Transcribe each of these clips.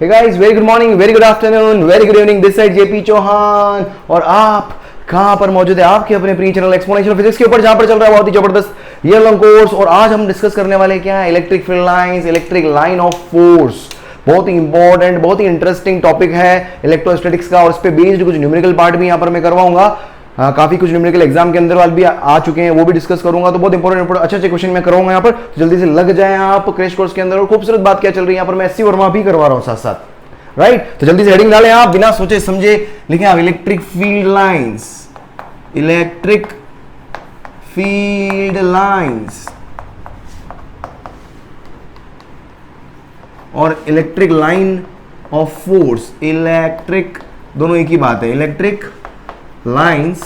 Hey guys, very good morning, very good afternoon, very good evening. This side JP Chauhan और आप कहां पर मौजूद है आपके अपने प्री चैनल एक्सपोनेंशियल फिजिक्स के ऊपर, जहां पर चल रहा है बहुत ही जबरदस्त ईयर लॉन्ग कोर्स। और आज हम डिस्कस करने वाले क्या है, electric field lines, electric line of force. बहुत ही इंपॉर्टेंट, बहुत ही इंटरेस्टिंग टॉपिक है इलेक्ट्रोस्टैटिक्स का, और इस पे बेस्ड कुछ न्यूमेरिकल पार्ट भी यहां पर मैं करवाऊंगा। काफी कुछ न्यूमेरिकल एग्जाम के अंदर वाले भी आ चुके हैं, वो भी डिस्कस करूंगा। तो बहुत इंपॉर्टेंट अच्छे क्वेश्चन मैं कराऊंगा यहाँ पर, तो जल्दी से लग जाए आप क्रैश कोर्स के अंदर। और खूबसूरत बात क्या चल रही है यहाँ पर, मैं एससी वर्मा भी करवा रहा हूँ साथ साथ, राइट। तो जल्दी से हेडिंग डालें आप, बिना सोचे समझे लिखें आप electric field lines, electric field lines और electric line of force. Electric दोनों एक ही बात है, इलेक्ट्रिक लाइंस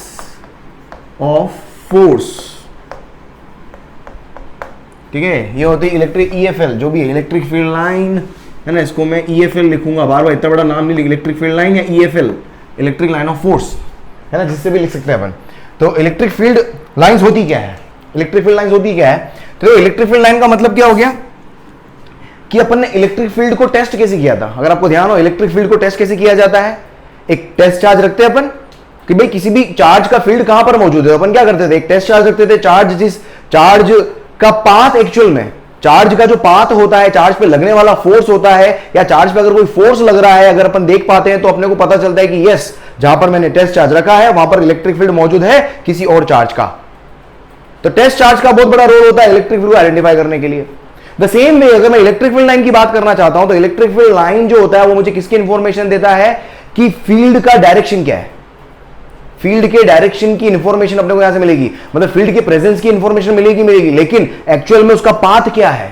ऑफ फोर्स, ठीक है। ये होती है इलेक्ट्रिक ईएफएल, जो भी है इलेक्ट्रिक फील्ड लाइन है ना, इसको मैं ईएफएल लिखूंगा, बार बार इतना बड़ा नाम नहीं लिख, इलेक्ट्रिक फील्ड लाइन या EFL, electric line of force, है ना, जिससे भी लिख सकते हैं अपन। तो इलेक्ट्रिक फील्ड लाइंस होती क्या है, इलेक्ट्रिक फील्ड लाइंस होती क्या है। तो इलेक्ट्रिक फील्ड लाइन का मतलब क्या हो गया कि अपन ने इलेक्ट्रिक फील्ड को टेस्ट कैसे किया था। अगर आपको ध्यान हो, इलेक्ट्रिक फील्ड को टेस्ट कैसे किया जाता है, एक टेस्ट चार्ज रखते हैं अपन कि भाई किसी भी चार्ज का फील्ड कहां पर मौजूद है। अपन क्या करते थे, एक टेस्ट चार्ज रखते थे, चार्ज का पाथ, एक्चुअल में चार्ज का जो पाथ होता है, चार्ज पे लगने वाला फोर्स होता है, या चार्ज पे अगर कोई फोर्स लग रहा है, अगर अपन देख पाते हैं तो अपने को पता चलता है कि यस, जहां पर मैंने टेस्ट चार्ज रखा है वहां पर इलेक्ट्रिक फील्ड मौजूद है किसी और चार्ज का। तो टेस्ट चार्ज का बहुत बड़ा रोल होता है इलेक्ट्रिक फील्ड को आइडेंटिफाई करने के लिए। द सेम वे अगर मैं इलेक्ट्रिक फील्ड लाइन की बात करना चाहता हूं, तो इलेक्ट्रिक फील्ड लाइन जो होता है वो मुझे किसकी इंफॉर्मेशन देता है कि फील्ड का डायरेक्शन क्या है। फील्ड के डायरेक्शन की इंफॉर्मेशन अपने को यहां से मिलेगी, मतलब फील्ड के प्रेजेंस की इंफॉर्मेशन मिलेगी, लेकिन एक्चुअल में उसका पाथ क्या है,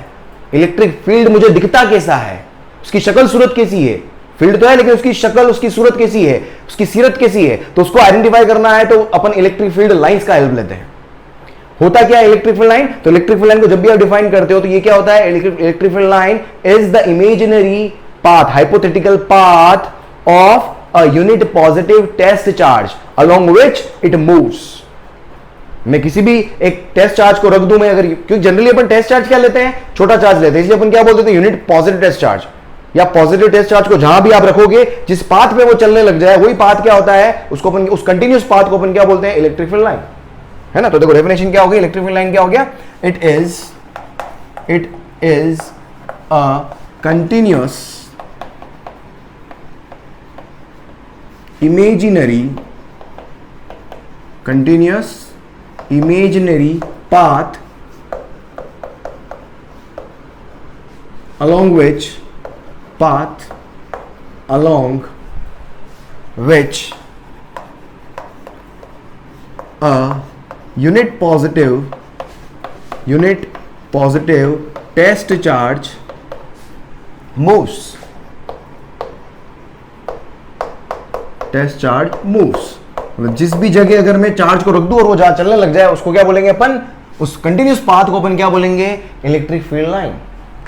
इलेक्ट्रिक फील्ड मुझे दिखता कैसा है, उसकी शक्ल सूरत कैसी है। फील्ड तो है लेकिन उसकी शक्ल, उसकी सूरत कैसी है, उसकी सीरत कैसी है, तो उसको आइडेंटिफाई करना है तो अपन इलेक्ट्रिक फील्ड लाइंस का हेल्प लेते हैं। होता क्या है इलेक्ट्रिक फील्ड लाइन, तो इलेक्ट्रिक फील्ड लाइन को जब भी आप डिफाइन करते हो तो ये क्या होता है, electric field line is the imaginary path, hypothetical path of a unit positive test charge along which it moves। मैं किसी भी एक टेस्ट चार्ज को रख दूं मैं, अगर, क्योंकि जनरली अपन टेस्ट चार्ज क्या लेते हैं, छोटा चार्ज लेते हैं, इसलिए अपन क्या बोलते हैं, यूनिट पॉजिटिव टेस्ट चार्ज या पॉजिटिव टेस्ट चार्ज को जहां भी आप रखोगे, जिस पाथ पे वो चलने लग जाए, वही पाथ क्या होता है, उसको अपन, उस कंटिन्यूस पाथ को अपन क्या बोलते हैं, इलेक्ट्रिक फील्ड लाइन, है ना। तो देखो डेफिनेशन क्या हो गया, इलेक्ट्रिक फील्ड लाइन क्या हो गया, it is a continuous imaginary path along which a unit positive test charge moves। Test charge moves, मतलब जिस भी जगह अगर मैं चार्ज को रख दूं और वो जहां चलने लग जाए, उसको क्या बोलेंगे अपन, उस कंटिन्यूस पाथ को अपन क्या बोलेंगे, इलेक्ट्रिक फील्ड लाइन,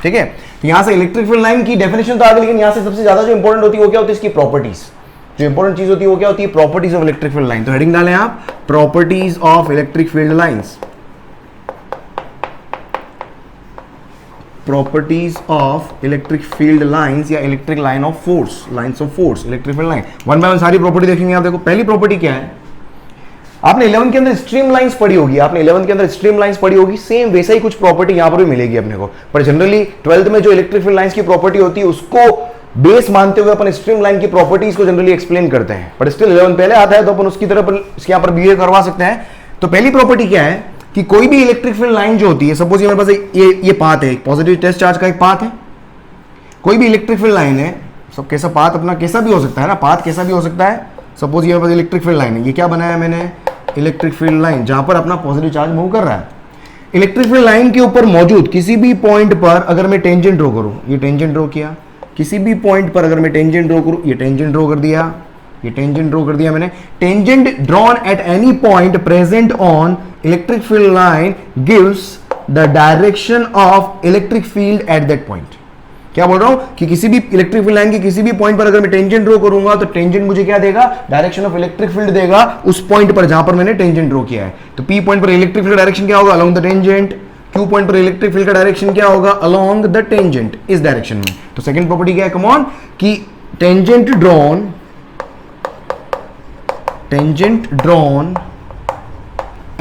ठीक है। तो यहां से इलेक्ट्रिक फील्ड लाइन की डेफिनेशन तो आ गई, लेकिन यहां से सबसे ज्यादा जो इंपॉर्टेंट होती है वो क्या होती है, इसकी प्रॉपर्टीज। जो इंपॉर्टेंट चीज होती है वो क्या होती है, properties of electric field line. तो हेडिंग डालें आप, properties of electric field lines, properties of electric field lines या electric line of force, lines of force, electric field line. One by one सारी प्रॉपर्टी देखेंगे आप। देखो पहली प्रॉपर्टी क्या है, आपने 11 के अंदर स्ट्रीम लाइंस पढ़ी होगी, आपने 11 के अंदर स्ट्रीम लाइंस पढ़ी होगी, सेम वैसा ही कुछ प्रॉपर्टी यहां पर भी मिलेगी अपने को। पर जनरली 12th में जो इलेक्ट्रिक फील्ड लाइंस की प्रॉपर्टी होती है उसको बेस मानते हुए अपन स्ट्रीम लाइन की प्रॉपर्टीज को जनरली एक्सप्लेन करते हैं, पर स्टिल 11 पहले आता है तो अपन उसकी तरफ यहां पर बिहेव करवा सकते हैं। तो पहली प्रॉपर्टी क्या है कि कोई भी इलेक्ट्रिक फील्ड लाइन जो होती है, सपोज ये मेरे पास ये पाथ है, पॉजिटिव टेस्ट चार्ज का एक पाथ है, कोई भी इलेक्ट्रिक फील्ड लाइन है, सब कैसा पाथ अपना कैसा भी हो सकता है ना, पाथ कैसा भी हो सकता है। सपोज ये मेरे पास इलेक्ट्रिक फील्ड लाइन है, ये क्या बनाया मैंने, इलेक्ट्रिक फील्ड लाइन, जहां पर अपना पॉजिटिव चार्ज मूव कर रहा है। इलेक्ट्रिक फील्ड लाइन के ऊपर मौजूद किसी भी पॉइंट पर अगर मैं टेंजेंट ड्रॉ करूं, ये टेंजेंट ड्रॉ किया, किसी भी पॉइंट पर अगर मैं टेंजेंट ड्रॉ करूं, ये टेंजेंट ड्रॉ कर दिया, ये टेंजेंट ड्रॉ कर दिया मैंने, tangent drawn at any point present on electric field line gives the direction of electric field at that point. क्या बोल रहा हूं कि किसी भी इलेक्ट्रिक फील्ड लाइन की किसी भी पॉइंट पर अगर मैं टेंजेंट ड्रॉ करूंगा तो टेंजेंट मुझे क्या देगा, डायरेक्शन ऑफ इलेक्ट्रिक फील्ड देगा उस पॉइंट पर जहां पर मैंने टेंजेंट ड्रॉ किया है। तो पी पॉइंट पर इलेक्ट्रिक फील्ड डायरेक्शन क्या होगा, along the tangent. Q point पर इलेक्ट्रिक फील्ड का डायरेक्शन क्या होगा, अलोंग द टेंजेंट, इस डायरेक्शन में। तो सेकंड प्रॉपर्टी क्या है, कम ऑन, कि tangent drawn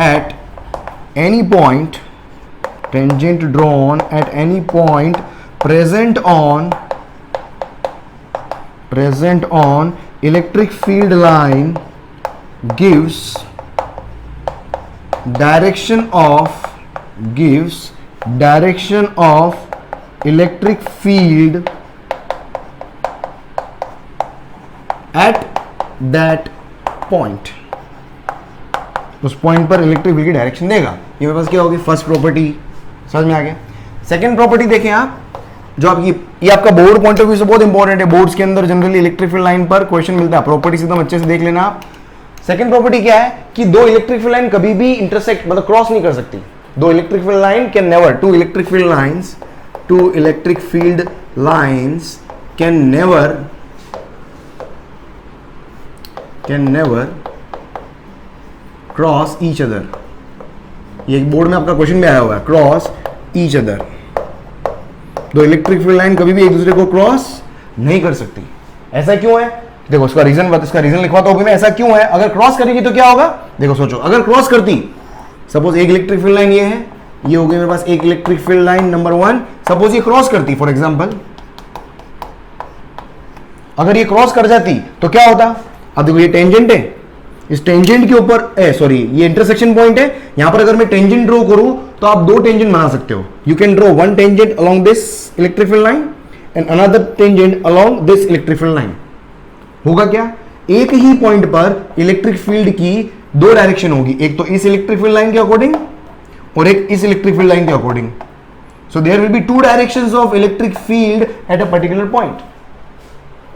at any point, tangent drawn at any point present on electric field line gives direction of electric field at that point, उस point पर electric field की direction देगा। ये मेरे पास क्या होगी, फर्स्ट प्रॉपर्टी, समझ में आ गया। सेकंड प्रॉपर्टी देखें आप, जो आपकी ये आपका बोर्ड पॉइंट ऑफ व्यू से बहुत इंपॉर्टेंट है, बोर्ड्स के अंदर जनरली इलेक्ट्रिक फील्ड लाइन पर क्वेश्चन मिलता है, प्रॉपर्टी एकदम अच्छे से देख लेना आप। सेकंड प्रॉपर्टी क्या है कि दो इलेक्ट्रिक फील्ड लाइन कभी भी इंटरसेक्ट मतलब क्रॉस नहीं कर सकती। दो electric field line can never, two electric field lines can never cross each other. ये बोर्ड में आपका क्वेश्चन भी आया हुआ है, क्रॉस ईच अदर। दो इलेक्ट्रिक फील्ड लाइन कभी भी एक दूसरे को क्रॉस नहीं कर सकती। ऐसा क्यों है, देखो इसका रीजन लिखवाता हूं मैं, ऐसा क्यों है। अगर क्रॉस करेगी तो क्या होगा, देखो सोचो, अगर क्रॉस करती, सपोज एक इलेक्ट्रिक फील्ड लाइन ये है, ये हो गई मेरे पास एक electric field line number 1, suppose ये क्रॉस करती फॉर एग्जांपल, अगर ये क्रॉस कर जाती तो क्या होता। अब देखो ये टेंजेंट है, इस टेंजेंट के ऊपर सॉरी ये इंटरसेक्शन पॉइंट है, यहां पर अगर मैं टेंजेंट ड्रॉ करूं तो आप दो टेंजेंट बना सकते हो। You can draw one tangent along this electric field line and another tangent along this electric field line. होगा क्या, एक ही पॉइंट पर इलेक्ट्रिक फील्ड की दो डायरेक्शन होगी, एक तो इस इलेक्ट्रिक फील्ड लाइन के अकॉर्डिंग और एक इस इलेक्ट्रिक फील्ड लाइन के according. So there will be two directions of electric field at a particular point.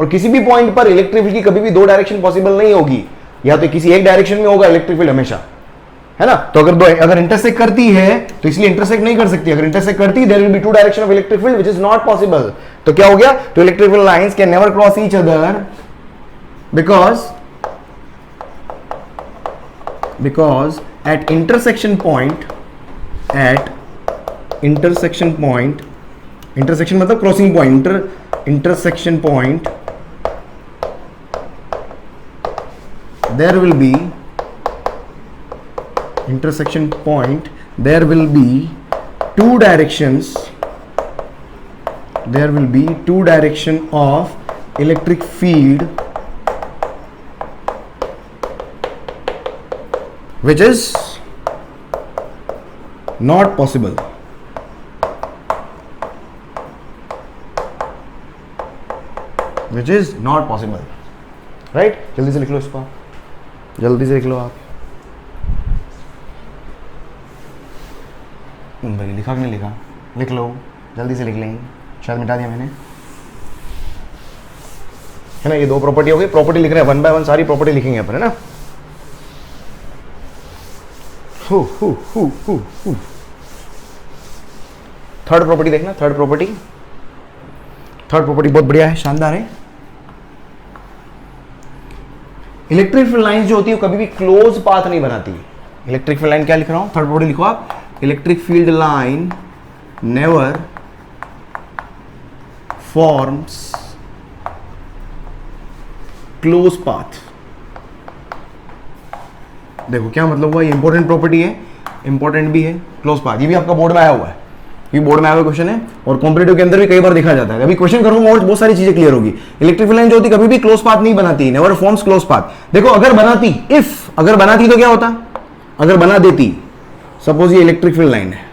और किसी भी पॉइंट पर इलेक्ट्रिक फील्ड की कभी भी दो डायरेक्शन पॉसिबल नहीं होगी, या तो किसी एक डायरेक्शन में होगा इलेक्ट्रिक फील्ड हमेशा, है ना। तो अगर इंटरसेक्ट करती है तो इसलिए इंटरसेक्ट नहीं कर सकती, अगर इंटरसेक्ट करती there will be two direction of electric field which is not possible. तो क्या हो गया, तो electric field lines can never cross each other because at intersection point intersection मतलब crossing point, intersection point there will be two directions of electric field which is not possible। Right, जल्दी से लिख लो इसको, जल्दी से लिख लो आप। भाई लिखा कि नहीं लिखा, लिख लो, जल्दी से लिख लेंगे, शायद मिटा दिया मैंने, है ना। ये दो प्रॉपर्टी हो गई, प्रॉपर्टी लिख रहे हैं वन बाय वन, सारी प्रॉपर्टी लिखेंगे अपन, है ना। थर्ड प्रॉपर्टी देखना, थर्ड प्रॉपर्टी बहुत बढ़िया है, शानदार है। इलेक्ट्रिक फील्ड लाइन जो होती है कभी भी क्लोज पाथ नहीं बनाती। इलेक्ट्रिक फील्ड लाइन क्या लिख रहा हूं, थर्ड प्रॉपर्टी लिखो आप, electric field line never forms close path. देखो क्या मतलब हुआ, ये इंपॉर्टेंट प्रॉपर्टी है, इंपॉर्टेंट भी है, क्लोज पाथ। ये भी आपका बोर्ड में आया हुआ है, ये बोर्ड में आया हुआ क्वेश्चन है, और कॉम्पिटिटिव के अंदर भी कई बार देखा जाता है। अभी क्वेश्चन करूंगा और बहुत सारी चीजें क्लियर होगी। इलेक्ट्रिक फील्ड लाइन जो होती है कभी भी क्लोज पाथ नहीं बनाती, नेवर फॉर्म्स क्लोज पाथ। देखो अगर बनाती, अगर बनाती तो क्या होता, अगर बना देती, सपोज ये इलेक्ट्रिक फील्ड लाइन है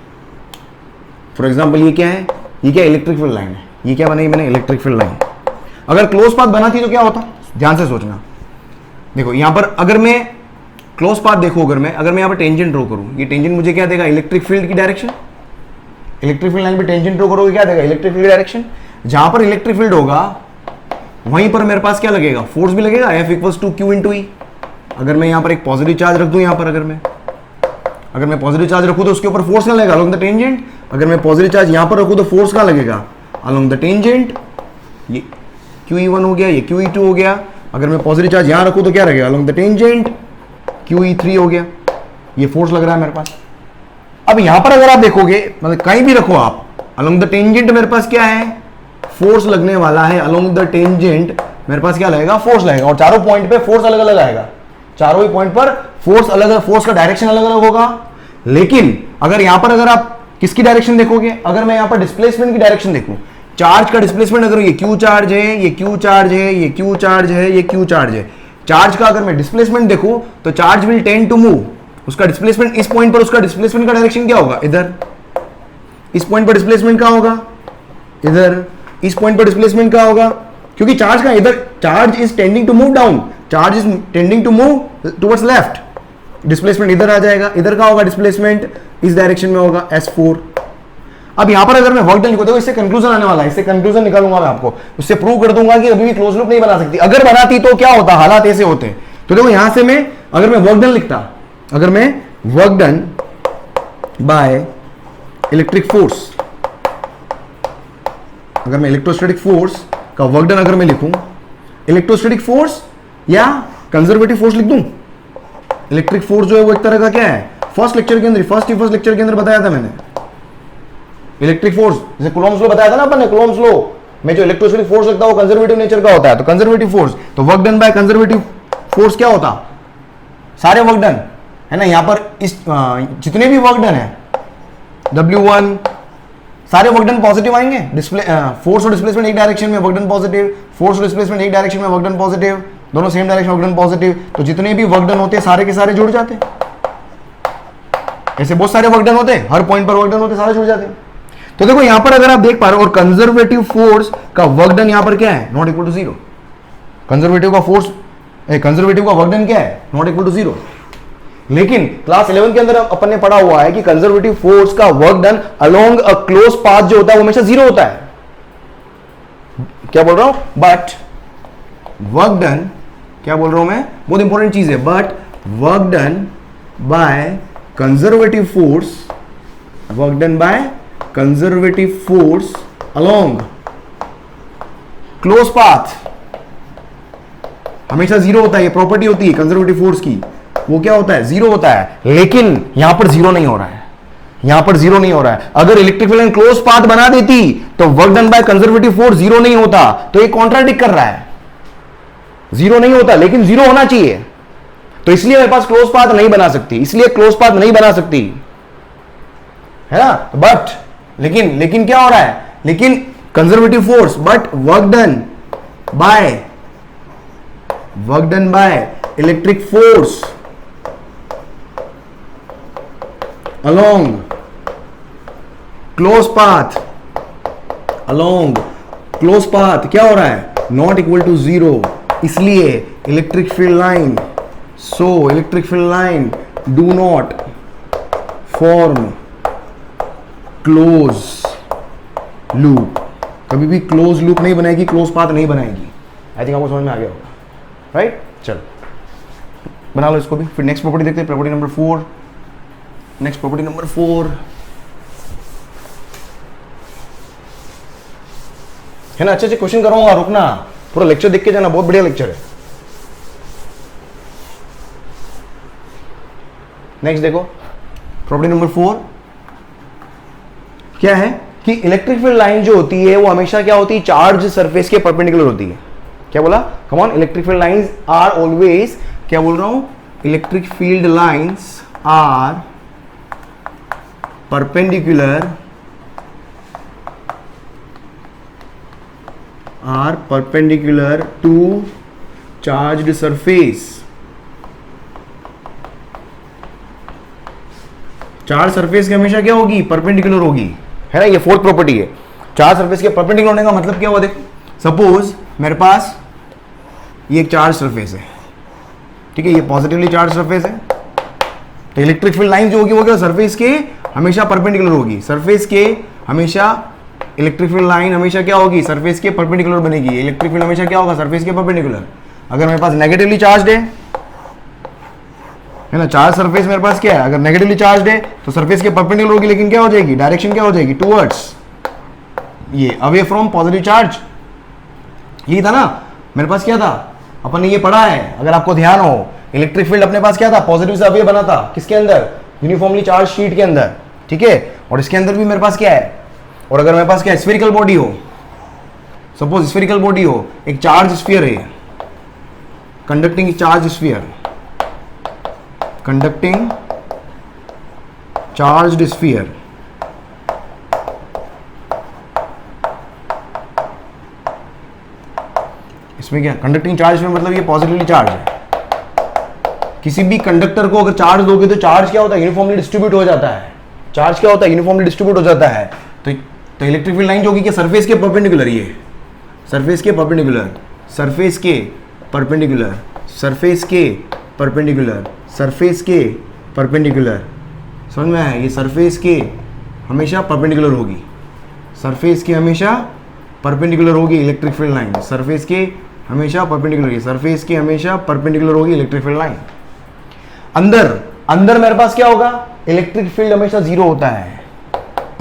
फॉर एग्जाम्पल, ये क्या है, ये क्या इलेक्ट्रिक फील्ड लाइन है, ये क्या बनाई मैंने, इलेक्ट्रिक फील्ड लाइन। अगर क्लोज पाथ बनाती तो क्या होता, ध्यान से सोचना। देखो यहां पर अगर मैं क्लोज पाथ देखो, अगर मैं यहां पर टेंजेंट ड्रॉ करूं, ये टेंजेंट मुझे क्या देगा, इलेक्ट्रिक फील्ड की डायरेक्शन। इलेक्ट्रिक फील्ड लाइन पे टेंजेंट ड्रॉ करोगे क्या देगा, इलेक्ट्रिक फील्ड डायरेक्शन। जहां पर इलेक्ट्रिक फील्ड होगा वहीं पर मेरे पास क्या लगेगा, फोर्स भी लगेगा, F equals to Q into E. अगर मैं यहां पर एक पॉजिटिव चार्ज रख दूं, यहां पर अगर मैं पॉजिटिव चार्ज रखूं तो उसके ऊपर फोर्स क्या लगेगा, अलोंग द टेंजेंट। अगर मैं पॉजिटिव चार्ज यहां पर रखूं तो फोर्स क्या लगेगा, अलोंग द टेंजेंट। ये QE1 हो गया, ये QE2 हो गया। अगर मैं पॉजिटिव चार्ज यहां रखूं तो क्या लगेगा, अलोंग द टेंजेंट, QE3 हो गया। ये फोर्स लग रहा है मेरे पास, अब यहां पर अगर आप देखोगे, मतलब कहीं भी रखो आप, अलोंग द टेंजेंट मेरे पास क्या है, फोर्स लगने वाला है। अलोंग द टेंजेंट मेरे पास क्या लगेगा, फोर्स लगेगा, और चारों पॉइंट पे फोर्स अलग अलग आएगा, चारों ही पॉइंट पर फोर्स अलग अलग, फोर्स का डायरेक्शन अलग अलग होगा। लेकिन अगर यहां पर अगर आप किसकी डायरेक्शन देखोगे, अगर मैं यहां पर डिस्प्लेसमेंट की डायरेक्शन देखूं, चार्ज का डिस्प्लेसमेंट, अगर ये क्यू चार्ज है, ये क्यू चार्ज है, ये क्यू चार्ज है, ये क्यू चार्ज है, चार्ज का अगर मैं डिस्प्लेसमेंट देखूं तो charge will tend to move, उसका डिस्प्लेसमेंट इस पॉइंट पर, उसका डिस्प्लेसमेंट का डायरेक्शन क्या होगा, इधर। इस पॉइंट पर डिस्प्लेसमेंट क्या होगा, इधर। इस पॉइंट पर डिस्प्लेसमेंट क्या होगा, क्योंकि चार्ज का इधर, charge is tending to move down, charge is tending to move towards left, displacement इधर आ जाएगा, इधर का होगा डिस्प्लेसमेंट, इस डायरेक्शन में होगा S4। अब यहां पर अगर मैं वर्क डन लिखूं, देखो इससे कंक्लूजन आने वाला है, इससे कंक्लूजन निकालूंगा मैं आपको, उससे प्रूव कर दूंगा कि अभी भी क्लोज लूप नहीं बना सकती। अगर बनाती तो क्या होता, हालात ऐसे होते। तो देखो यहां से मैं, अगर मैं वर्क डन लिखता, अगर मैं work done by electric force, अगर मैं इलेक्ट्रोस्टैटिक फोर्स का वर्क डन अगर मैं लिखूं, इलेक्ट्रोस्टैटिक फोर्स या कंजर्वेटिव फोर्स लिख दूं। इलेक्ट्रिक फोर्स जो है वो एक तरह का क्या है, फर्स्ट लेक्चर के अंदर, फर्स्ट लेक्चर के अंदर बताया था मैंने। इलेक्ट्रिक फोर्स जैसे कूलॉम्स लॉ बताया था ना अपन ने, कूलॉम्स लॉ में जो इलेक्ट्रोस्टैटिक फोर्स लगता है वो कंजर्वेटिव नेचर का होता है। तो कंजर्वेटिव फोर्स, तो work done by conservative force क्या होता, सारे वर्क डन है ना, यहां पर इस जितने भी वर्क डन है W1, सारे वर्क डन पॉजिटिव आएंगे। डिस्प्ले फोर्स और डिस्प्लेसमेंट एक डायरेक्शन में, वर्क डन पॉजिटिव, फोर्स और डिस्प्लेसमेंट एक डायरेक्शन में, वर्क डन पॉजिटिव, दोनों same direction, work done positive. तो जितने भी वर्क डन होते हैं सारे के सारे जुड़ जाते, ऐसे बहुत सारे वर्क डन होते हैं, हर पॉइंट पर वर्क डन होते, सारे जुड़ जाते। तो देखो यहां पर अगर आप देख पा रहे हो, और कंजर्वेटिव फोर्स का वर्क डन यहां पर क्या है, नॉट इक्वल टू 0। कंजर्वेटिव का फोर्स, कंजर्वेटिव का वर्क डन क्या है, नॉट इक्वल टू 0। लेकिन क्लास 11 के अंदर अपन ने पढ़ा हुआ है कि कंजर्वेटिव फोर्स का work done along a close path जो होता है वो हमेशा 0 होता है। क्या बोल रहा हूं, बट वर्क डन, क्या बोल रहा हूं मैं, बहुत इंपॉर्टेंट चीज है, but work done by conservative force, work done by conservative force along close path हमेशा 0 होता है। ये प्रॉपर्टी होती है कंजर्वेटिव फोर्स की, वो क्या होता है, 0 होता है। लेकिन यहां पर 0 नहीं हो रहा है, यहां पर 0 नहीं हो रहा है। अगर electric field line close path बना देती तो work done by conservative force 0 नहीं होता। तो ये कॉन्ट्राडिक्ट कर रहा है, 0 नहीं होता, लेकिन 0 होना चाहिए। तो इसलिए मेरे पास क्लोज पाथ नहीं बना सकती, इसलिए क्लोज पाथ नहीं बना सकती, है ना। बट लेकिन क्या हो रहा है, लेकिन conservative force, but work done by electric force along close path, along close path क्या हो रहा है, not equal to 0। इसलिए electric field line, so electric field line do not form close loop, कभी भी क्लोज लूप नहीं बनाएगी, close path नहीं बनाएगी। आई थिंक आपको समझ में आ गया होगा, राइट। चलो बना लो इसको भी। फिर नेक्स्ट प्रॉपर्टी देखते हैं, property number 4। Next property number 4 है ना। अच्छे से क्वेश्चन कराऊंगा, रुकना, पूरा लेक्चर देख के जाना, बहुत बढ़िया लेक्चर है। नेक्स्ट देखो, प्रॉपर्टी नंबर 4 क्या है कि इलेक्ट्रिक फील्ड लाइन जो होती है वो हमेशा क्या होती है, चार्ज सरफेस के परपेंडिकुलर होती है। क्या बोला, come on, electric field lines are always, क्या बोल रहा हूं, electric field lines are perpendicular to charged surface। Charge surface की हमेशा क्या होगी, परपेंडिकुलर होगी, है ना। ये फोर्थ प्रॉपर्टी है। चार्ज सरफेस के परपेंडिकुलर होने का मतलब क्या हुआ, देख सपोज मेरे पास ये एक चार्ज सरफेस है, ठीक है, ये पॉजिटिवली चार्ज सरफेस है। तो इलेक्ट्रिक फील्ड लाइन जो होगी वो क्या, सरफेस के हमेशा परपेंडिकुलर होगी, सरफेस के हमेशा, इलेक्ट्रिक फील्ड लाइन हमेशा क्या होगी, सरफेस के परपेंडिकुलर बनेगी। इलेक्ट्रिक फील्ड हमेशा क्या होगा, सरफेस के परपेंडिकुलर। अगर मेरे पास नेगेटिवली चार्ज है ना, चार्ज सरफेस मेरे पास क्या है, अगर नेगेटिवली चार्ज है तो सरफेस के परपेंडिकुलर होगी, लेकिन क्या हो जाएगी, डायरेक्शन क्या हो जाएगी, टुवर्ड्स, ये अवे फ्रॉम पॉजिटिव चार्ज। यही था ना, मेरे पास क्या था, अपन ने ये पढ़ा है, अगर आपको ध्यान हो, इलेक्ट्रिक फील्ड अपने पास क्या था, पॉजिटिव से अवे बना था, किसके अंदर, यूनिफॉर्मली चार्ज शीट के अंदर। ठीक है, और इसके अंदर भी मेरे पास क्या है, और अगर मेरे पास क्या स्फेरिकल बॉडी हो, सपोज स्फेरिकल बॉडी हो, एक चार्ज स्फीयर है, conducting charge sphere, conducting charged sphere, इसमें क्या कंडक्टिंग चार्ज में मतलब ये पॉजिटिवली चार्ज है। किसी भी कंडक्टर को अगर चार्ज दोगे तो चार्ज क्या होता है, यूनिफॉर्मली डिस्ट्रीब्यूट हो जाता है। चार्ज क्या होता है, यूनिफॉर्मली डिस्ट्रीब्यूट हो जाता है। तो इलेक्ट्रिक फील्ड लाइन जो होगी क्या, सरफेस के परपेंडिकुलर, ये सरफेस के परपेंडिकुलर, सरफेस के परपेंडिकुलर, सरफेस के परपेंडिकुलर, सरफेस के परपेंडिकुलर, समझ में आया, ये सरफेस के हमेशा परपेंडिकुलर होगी, सरफेस के हमेशा परपेंडिकुलर होगी इलेक्ट्रिक फील्ड लाइन, सरफेस के हमेशा परपेंडिकुलर होगी, सरफेस के हमेशा परपेंडिकुलर होगी इलेक्ट्रिक फील्ड लाइन। अंदर मेरे पास क्या होगा, इलेक्ट्रिक फील्ड हमेशा जीरो होता है।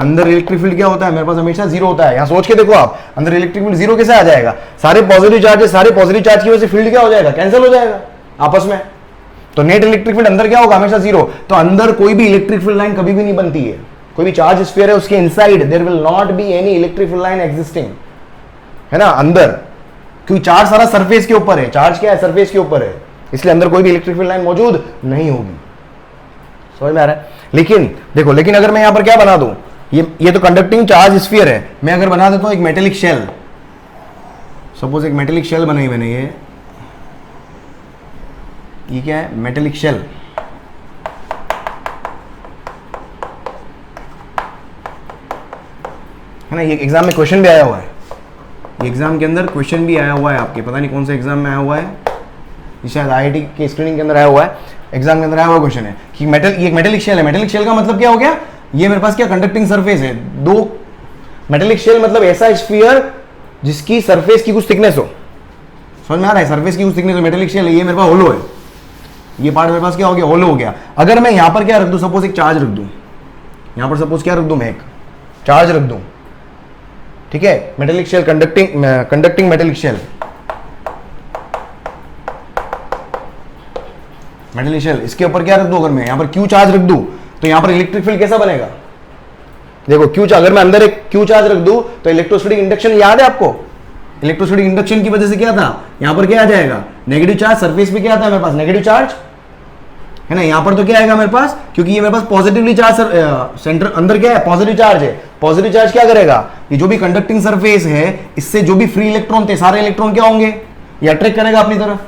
अंदर इलेक्ट्रिक फील्ड क्या होता है, मेरे पास हमेशा जीरो होता है। यहां सोच के देखो आप, अंदर इलेक्ट्रिक फील्ड जीरो कैसे आ जाएगा, सारे पॉजिटिव चार्ज की वजह से फील्ड क्या हो जाएगा, कैंसिल हो जाएगा आपस में। तो नेट इलेक्ट्रिक फील्ड अंदर क्या होगा, हमेशा जीरो। तो अंदर कोई भी इलेक्ट्रिक फील्ड लाइन कभी भी नहीं बनती है। कोई भी चार्ज स्फीयर है उसके inside there will not be any electric field line existing, है ना, अंदर, क्योंकि चार्ज सारा सरफेस के ऊपर है, चार्ज क्या है, सरफेस के ऊपर है, इसलिए अंदर कोई भी इलेक्ट्रिक फील्ड लाइन मौजूद नहीं होगी। समझ में आ रहा है। लेकिन देखो, लेकिन अगर मैं यहां पर क्या बना दूं, ये तो कंडक्टिंग चार्ज स्फीयर है, मैं अगर बना देता हूं एक मेटेलिक शेल, सपोज एक मेटेलिक शेल बनाई मैंने, ये क्या है, मेटेलिक शेल, है ना, ये एग्जाम में क्वेश्चन भी आया हुआ है, ये एग्जाम के अंदर क्वेश्चन भी आया हुआ है आपके, पता नहीं कौन से एग्जाम में आया हुआ है, ये शायद आईआईटी के स्क्रीनिंग के अंदर आया हुआ है, एग्जाम के अंदर आया हुआ क्वेश्चन है कि ये मेटेलिक शेल है। मेटेलिक शेल का मतलब क्या हो गया, ये मेरे पास क्या कंडक्टिंग सरफेस है, दो मेटेलिक शेल मतलब ऐसा स्फीयर जिसकी सरफेस की कुछ थिकनेस हो, समझ में आ रहा है, सरफेस की कुछ थिकनेस हो, मेटेलिक शेल है, ये मेरे पास होलो है, ये पार्ट मेरे पास क्या हो गया, होलो हो गया। अगर मैं यहां पर क्या रख दूं, सपोज एक चार्ज रख दूं, यहां पर सपोज क्या रख दूं, मैं एक चार्ज रख दूं, ठीक है, metallic shell, conducting metallic shell, metallic shell, इसके ऊपर क्या रख दूं, अगर मैं यहां पर क्यू चार्ज रख दूं तो यहां पर इलेक्ट्रिक फील्ड कैसा बनेगा, देखो क्यू चार्ज, अगर मैं अंदर एक क्यू चार्ज रख दूं तो इलेक्ट्रोस्टैटिक इंडक्शन याद है आपको, इलेक्ट्रोस्टैटिक इंडक्शन की वजह से क्या था, यहां पर क्या आ जाएगा, नेगेटिव चार्ज, सरफेस पे क्या आता है मेरे पास, नेगेटिव चार्ज, है ना, यहां पर तो क्या आएगा मेरे पास, क्योंकि ये मेरे पास पॉजिटिवली चार्ज, सेंटर अंदर क्या है, पॉजिटिव चार्ज है, पॉजिटिव चार्ज क्या करेगा, ये जो भी कंडक्टिंग सरफेस है इससे जो भी फ्री इलेक्ट्रॉन थे सारे इलेक्ट्रॉन क्या होंगे, ये अट्रैक्ट करेगा अपनी तरफ,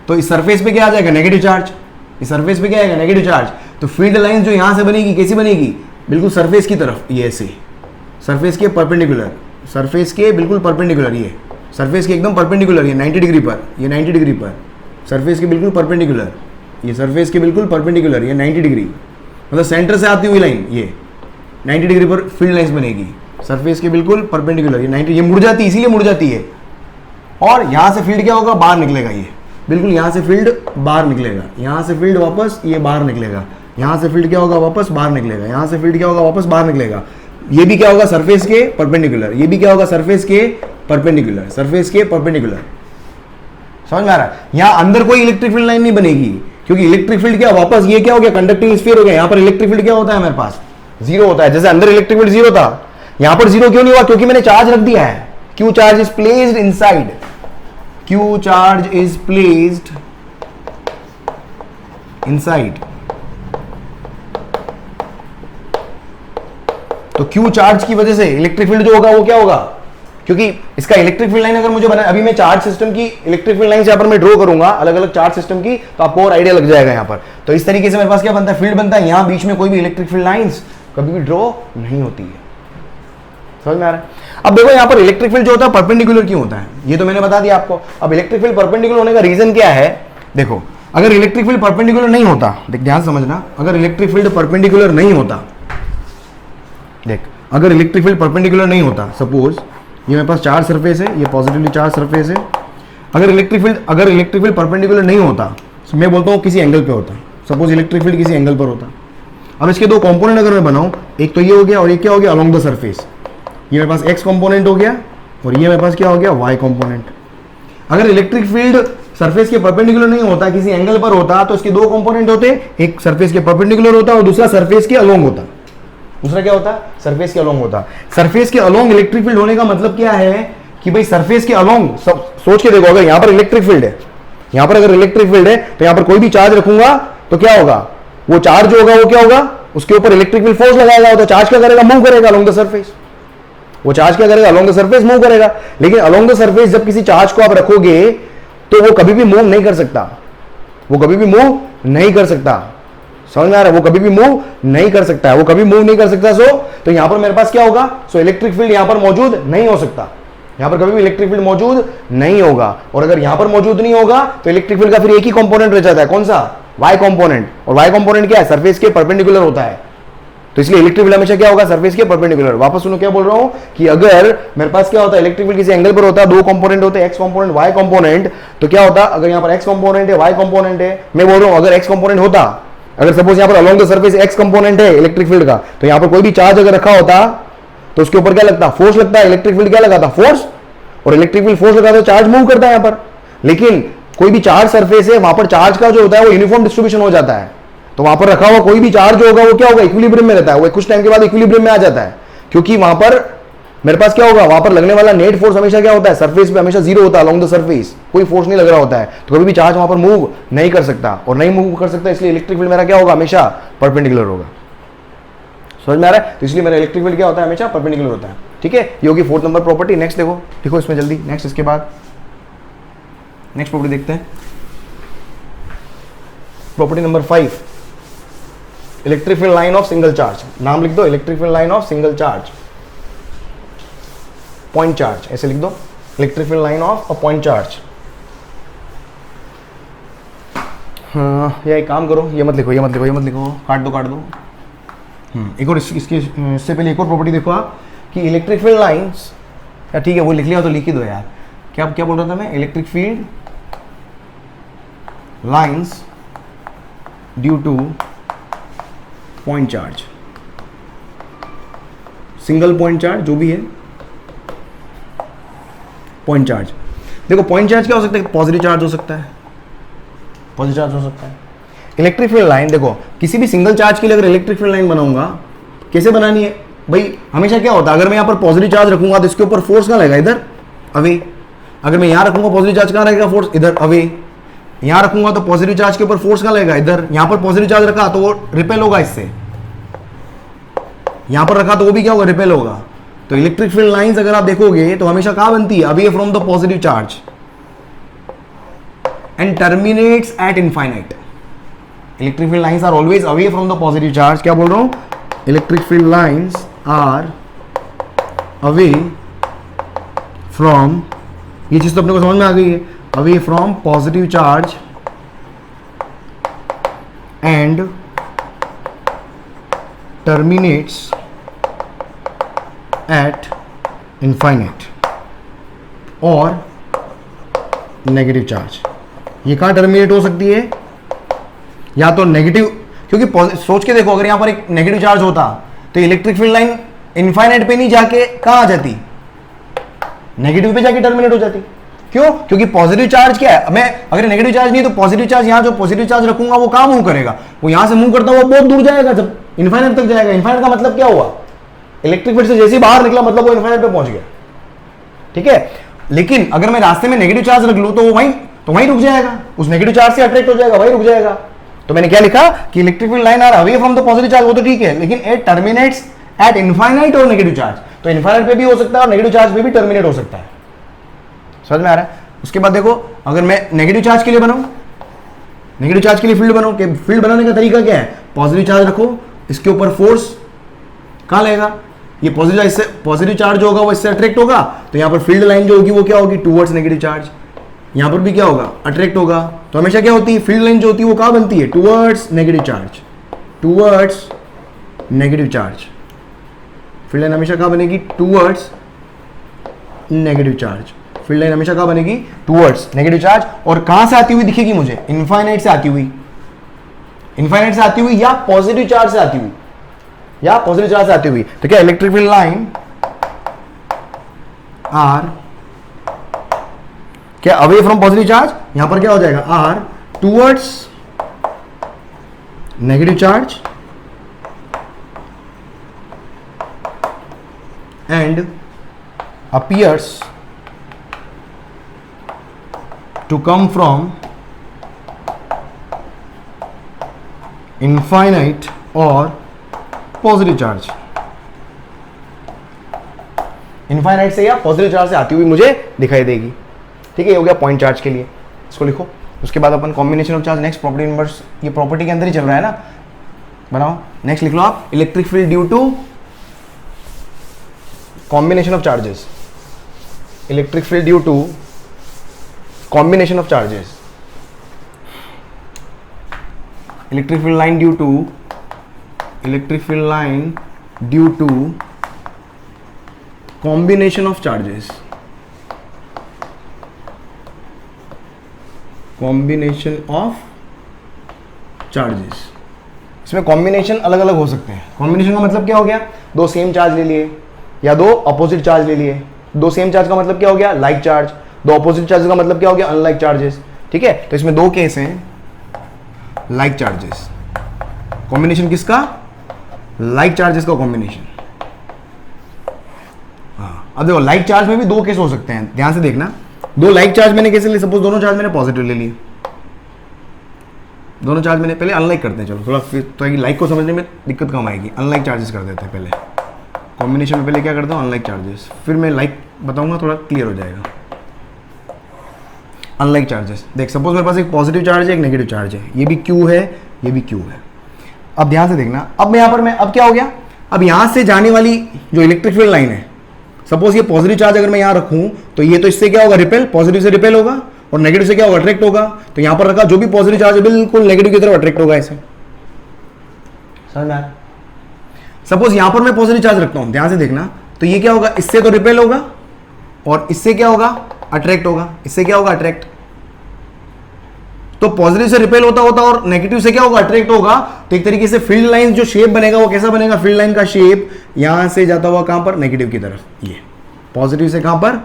तो इस सरफेस पे क्या आ जाएगा, नेगेटिव चार्ज, इस सरफेस पे क्या आएगा, नेगेटिव चार्ज। तो फील्ड लाइन जो यहां से बनेगी कैसी बनेगी, बिल्कुल सरफेस की तरफ, ये ऐसे सरफेस के परपेंडिकुलर, सरफेस के बिल्कुल परपेंडिकुलर, ये सरफेस के एकदम परपेंडिकुलर, ये 90 डिग्री पर, ये 90 डिग्री पर, सरफेस के बिल्कुल परपेंडिकुलर, ये सरफेस के बिल्कुल परपेंडिकुलर, ये 90 डिग्री, मतलब सेंटर से आती हुई लाइन, ये 90 डिग्री पर फील्ड लाइंस बनेगी, सरफेस के बिल्कुल परपेंडिकुलर, ये 90, ये मुड़ जाती है, इसीलिए मुड़ जाती है, और यहां से फील्ड क्या होगा, बाहर निकलेगा, ये बिल्कुल यहां से फील्ड बाहर निकलेगा, यहां से फील्ड वापस ये बाहर निकलेगा, यहां से फील्ड क्या होगा, वापस बाहर निकलेगा, यहां से फील्ड क्या होगा, वापस बाहर निकलेगा, ये भी क्या होगा, सरफेस के परपेंडिकुलर, ये भी क्या होगा, सरफेस के परपेंडिकुलर, सरफेस के परपेंडिकुलर। समझ में आ रहा है। यहां अंदर कोई इलेक्ट्रिक फील्ड लाइन नहीं बनेगी, क्योंकि इलेक्ट्रिक फील्ड क्या, वापस ये क्या हो गया, कंडक्टिंग स्फीयर हो गया, यहां पर इलेक्ट्रिक फील्ड क्या होता है मेरे पास, जीरो होता है। जैसे अंदर इलेक्ट्रिक फील्ड जीरो था, यहां पर जीरो क्यों नहीं हुआ, क्योंकि मैंने चार्ज रख दिया है, Q charge is placed inside, Q charge is placed inside, तो क्यू चार्ज की वजह से इलेक्ट्रिक फील्ड जो होगा वो क्या होगा, क्योंकि इसका इलेक्ट्रिक फील्ड लाइन अगर मुझे बना, अभी मैं चार्ज सिस्टम की इलेक्ट्रिक फील्ड लाइन यहां पर मैं ड्रॉ करूंगा, अलग अलग चार्ज सिस्टम की, तो आपको और आइडिया लग जाएगा यहां पर। तो इस तरीके से मेरे पास क्या बनता है, फील्ड बनता है, यहां बीच में कोई भी इलेक्ट्रिक फील्ड लाइंस कभी भी ड्रॉ नहीं होती है। समझ में आ रहा है। अब देखो यहां पर इलेक्ट्रिक फील्ड जो होता है परपेंडिकुलर क्यों होता है, ये तो मैंने बता दिया आपको। अब इलेक्ट्रिक फील्ड परपेंडिकुलर होने का रीजन क्या है, देखो अगर इलेक्ट्रिक फील्ड परपेंडिकुलर नहीं होता, देख ध्यान समझना, अगर इलेक्ट्रिक फील्ड परपेंडिकुलर नहीं होता, देख अगर इलेक्ट्रिक फील्ड परपेंडिकुलर नहीं होता, सपोज ये मेरे पास चार्ज सरफेस है, ये पॉजिटिवली चार्ज सरफेस है, अगर इलेक्ट्रिक फील्ड परपेंडिकुलर नहीं होता, मैं बोलता हूँ किसी एंगल पे होता, सपोज इलेक्ट्रिक फील्ड किसी एंगल पर होता। अब इसके दो कंपोनेंट अगर मैं बनाऊं, एक तो ये हो गया और एक क्या हो गया, अलोंग द सरफेस, ये मेरे पास एक्स कंपोनेंट हो गया और ये मेरे पास क्या हो गया, वाई कंपोनेंट। अगर इलेक्ट्रिक फील्ड सरफेस के परपेंडिकुलर नहीं होता, किसी एंगल पर होता, तो इसके दो कंपोनेंट होते, एक सरफेस के परपेंडिकुलर होता और दूसरा सरफेस के अलोंग होता। दूसरा क्या होता है, सरफेस के अलोंग होता है। सरफेस के अलोंग इलेक्ट्रिक फील्ड होने का मतलब क्या है कि भाई सरफेस के अलोंग, सब सोच के देखो, अगर यहां पर इलेक्ट्रिक फील्ड है, यहां पर अगर इलेक्ट्रिक फील्ड है तो यहां पर कोई भी चार्ज रखूंगा तो क्या होगा, वो चार्ज जो होगा वो क्या होगा, उसके ऊपर इलेक्ट्रिक फील्ड फोर्स लगाएगा, तो चार्ज क्या करेगा, मूव करेगा अलोंग द सरफेस। वो चार्ज क्या करेगा, अलोंग द सरफेस मूव करेगा। लेकिन अलोंग द सरफेस जब किसी चार्ज को आप रखोगे तो वो कभी भी मूव नहीं कर सकता, वो कभी भी मूव नहीं कर सकता। समझ में आ रहा है, वो कभी भी मूव नहीं कर सकता है, वो कभी मूव नहीं कर सकता। सो तो यहां पर मेरे पास क्या होगा, सो इलेक्ट्रिक फील्ड यहां पर मौजूद नहीं हो सकता, यहां पर कभी भी इलेक्ट्रिक फील्ड मौजूद नहीं होगा। और अगर यहां पर मौजूद नहीं होगा तो इलेक्ट्रिक फील्ड का फिर एक ही कंपोनेंट रह जाता है, कौन सा, वाई कंपोनेंट। और वाई कंपोनेंट क्या है, सरफेस के परपेंडिकुलर होता है। तो इसलिए इलेक्ट्रिक फील्ड हमेशा क्या होगा, सरफेस के परपेंडिकुलर। वापस सुनो क्या बोल रहा हूं कि अगर मेरे पास क्या होता है, इलेक्ट्रिक फील्ड किसी एंगल पर होता है, दो कंपोनेंट होते हैं, एक्स कंपोनेंट वाई कंपोनेंट। तो क्या होता, अगर यहां पर एक्स कंपोनेंट है, वाई कंपोनेंट है, मैं बोल रहा हूं अगर एक्स कंपोनेंट होता, अगर सपोज यहां पर along the surface x component है इलेक्ट्रिक फील्ड का, तो यहां पर कोई भी चार्ज अगर रखा होता तो उसके ऊपर क्या लगता, फोर्स लगता है। इलेक्ट्रिक फील्ड क्या लगाता, फोर्स। और इलेक्ट्रिक फील्ड फोर्स लगाता है, चार्ज मूव करता है यहां पर। लेकिन कोई भी चार्ज सरफेस है, वहां पर चार्ज का जो होता है वो यूनिफॉर्म डिस्ट्रीब्यूशन हो जाता है। तो वहां पर रखा हुआ कोई भी चार्ज होगा वो क्या होगा, इक्विलिब्रियम में रहता है, वो कुछ टाइम के बाद इक्विलिब्रियम में आ जाता है। क्योंकि वहां पर मेरे पास क्या होगा, वहां पर लगने वाला नेट फोर्स हमेशा क्या होता है, सरफेस पे हमेशा जीरो होता है, अलोंग द सरफेस कोई फोर्स नहीं लग रहा होता है। तो कभी भी चार्ज वहां पर मूव नहीं कर सकता, और नहीं मूव कर सकता, इसलिए इलेक्ट्रिक फील्ड मेरा क्या होगा, हमेशा परपेंडिकुलर होगा। समझ में आ रहा है, तो इसलिए मेरा इलेक्ट्रिक फील्ड क्या होता है, हमेशा परपेंडिकुलर होता है। ठीक है, ये होगी 4th नंबर प्रॉपर्टी। नेक्स्ट देखो इसमें जल्दी, नेक्स्ट इसके बाद नेक्स्ट प्रॉपर्टी देखते हैं, property number 5, electric field line of single charge. नाम लिख दो, electric field line of single charge, point charge, ऐसे लिख दो, electric field line of a point charge. हाँ, या एक काम करो, ये मत लिखो, काट दो। एक और इससे पहले एक और प्रॉपर्टी देखो आप, कि इलेक्ट्रिक फील्ड लाइंस, या ठीक है वो लिख लिया तो लिख ही दो यार। क्या बोल रहा था मैं, electric field lines due two point charge, single point charge जो भी है, पॉइंट चार्ज। देखो पॉइंट चार्ज क्या हो सकता है, पॉजिटिव चार्ज हो सकता है, इलेक्ट्रिक फील्ड लाइन। देखो किसी भी सिंगल चार्ज के लिए अगर इलेक्ट्रिक फील्ड लाइन बनाऊंगा, कैसे बनानी है भाई, हमेशा क्या होता है, अगर मैं यहां पर पॉजिटिव चार्ज रखूंगा तो इसके ऊपर फोर्स कहां लगेगा, इधर अवे। अगर मैं यहां रखूंगा पॉजिटिव चार्ज कहां रहेगा, फोर्स इधर अवे। यहां रखूंगा तो पॉजिटिव चार्ज के ऊपर फोर्स कहां लगेगा, इधर। यहां पर पॉजिटिव चार्ज रखा तो वो रिपेल होगा इससे, यहां पर रखा तो वो भी क्या होगा, रिपेल होगा। तो इलेक्ट्रिक फील्ड लाइंस अगर आप देखोगे तो हमेशा कहां बनती है, away from the positive charge and terminates at infinite. Electric field lines are always away from the positive charge. क्या बोल रहा हूं, electric field lines are away from, ये चीज तो अपने को समझ में आ गई है, away from positive charge and terminates at infinite और नेगेटिव चार्ज। ये कहां टर्मिनेट हो सकती है, या तो नेगेटिव, क्योंकि सोच के देखो अगर यहां पर एक नेगेटिव चार्ज होता तो इलेक्ट्रिक फील्ड लाइन इनफाइनाइट पे नहीं जाके कहां आ जाती, नेगेटिव पे जाके टर्मिनेट हो जाती। क्यों, क्योंकि पॉजिटिव चार्ज क्या है, मैं अगर नेगेटिव चार्ज नहीं तो पॉजिटिव चार्ज, यहां जो पॉजिटिव चार्ज रखूंगा वो कहां मूव करेगा, वो यहां से मूव करता हुआ बहुत दूर जाएगा, जब इनफाइनाइट तक जाएगा। इनफाइनाइट का मतलब क्या हुआ, इलेक्ट्रिक फील्ड से जैसे ही बाहर निकला मतलब वो इनफाइनाइट पे पहुंच गया। ठीक है, लेकिन अगर मैं रास्ते में नेगेटिव चार्ज रख लूं तो वो वहीं रुक जाएगा, उस नेगेटिव चार्ज से अट्रैक्ट हो जाएगा, वहीं रुक जाएगा। तो मैंने क्या लिखा कि electric field line are away from the positive charge, वो तो ठीक है, लेकिन इट टर्मिनेट्स एट इनफाइनाइट और नेगेटिव चार्ज। तो इनफाइनाइट पे भी हो सकता है और नेगेटिव चार्ज पे भी टर्मिनेट हो सकता है। समझ में आ रहा है। उसके बाद देखो अगर मैं नेगेटिव चार्ज के लिए बनाऊं, नेगेटिव चार्ज के लिए फील्ड बनाऊं, कि फील्ड बनाने का तरीका क्या है, पॉजिटिव चार्ज रखो, इसके ऊपर फोर्स कहां लगेगा, ये पॉजिटिव चार्ज जो होगा वो इससे अट्रैक्ट होगा, तो यहां पर फील्ड लाइन जो होगी वो क्या होगी, टुवर्ड्स नेगेटिव चार्ज। यहां पर भी क्या होगा, अट्रैक्ट होगा। तो हमेशा क्या होती है, फील्ड लाइन जो होती है वो कहां बनती है, towards negative charge, towards negative charge. Field line हमेशा कहां बनेगी, towards negative charge. Field line हमेशा कहां बनेगी, टुवर्ड्स नेगेटिव चार्ज। और कहां से आती हुई दिखेगी मुझे, इनफाइनाइट से आती हुई, इनफाइनाइट से आती हुई या पॉजिटिव चार्ज से आती हुई, या पॉजिटिव चार्ज से आती हुई। तो क्या इलेक्ट्रिक फील्ड लाइन आर क्या अवे फ्रॉम पॉजिटिव चार्ज, यहां पर क्या हो जाएगा, are towards negative charge and appears to come from infinite or positive charge, infinite से या पॉजिटिव चार्ज से आती हुई मुझे दिखाई देगी। ठीक है, ये हो गया पॉइंट चार्ज के लिए, इसको लिखो। उसके बाद अपन combination of charge, next property inverse, ये प्रॉपर्टी के अंदर ही चल रहा है ना, बनाओ। नेक्स्ट लिख लो आप, electric field due to combination of charges, electric field due to combination of charges, electric field line due to, electric field line due to combination of charges, combination of charges. इसमें combination अलग अलग हो सकते हैं। Combination का मतलब क्या हो गया, दो सेम चार्ज ले लिए या दो अपोजिट चार्ज ले लिए। दो सेम चार्ज का मतलब क्या हो गया, लाइक चार्ज। दो अपोजिट चार्ज का मतलब क्या हो गया, अनलाइक चार्जेस। ठीक है, तो इसमें दो केस हैं, लाइक चार्जेस। कॉम्बिनेशन किसका, लाइक चार्जेस का कॉम्बिनेशन। हाँ, अब देखो लाइक चार्ज में भी दो केस हो सकते हैं, ध्यान से देखना। दो लाइक चार्ज मैंने कैसे लिए, सपोज दोनों चार्ज मैंने पॉजिटिव ले लिए, दोनों चार्ज मैंने, पहले अनलाइक करते हैं चलो थोड़ा, फिर तो लाइक को समझने में दिक्कत कम आएगी। अनलाइक चार्जेस कर देते हैं पहले, कॉम्बिनेशन में पहले क्या करता हूँ, अनलाइक चार्जेस, फिर मैं लाइक बताऊंगा, थोड़ा क्लियर हो जाएगा। अनलाइक चार्जेस, देख सपोज मेरे पास एक पॉजिटिव चार्ज है, एक नेगेटिव चार्ज है, ये भी क्यू है, ये भी क्यू है। अब ध्यान से देखना, अब यहाँ पर मैं, अब क्या हो गया, अब यहाँ से जाने वाली जो इलेक्ट्रिक फील्ड लाइन है, सपोज ये पॉजिटिव चार्ज अगर मैं यहाँ रखूँ तो ये तो इससे क्या होगा, रिपेल, पॉजिटिव से रिपेल होगा, और नेगेटिव से क्या होगा, अट्रैक्ट होगा। तो यहाँ पर रखा जो भी पॉजिटिव चार्ज है बिल्कुल नेगेटिव की तरफ अट्रैक्ट होगा ऐसे, समझ में आ रहा है। सपोज यहाँ पर मैं पॉजिटिव चार्ज रखता हूँ, ध्यान से देखना, तो ये क्या होगा, इससे तो रिपेल होगा और इससे क्या होगा, अट्रैक्ट होगा। इससे क्या होगा, अट्रैक्ट। तो पॉजिटिव से रिपेल होता होता और नेगेटिव से क्या होगा, अट्रैक्ट होगा। तो एक तरीके से फील्ड लाइन जो शेप बनेगा वो कैसा बनेगा, फील्ड लाइन का शेप यहां से जाता हुआ कहां पर, नेगेटिव की तरफ। ये पॉजिटिव से कहां पर,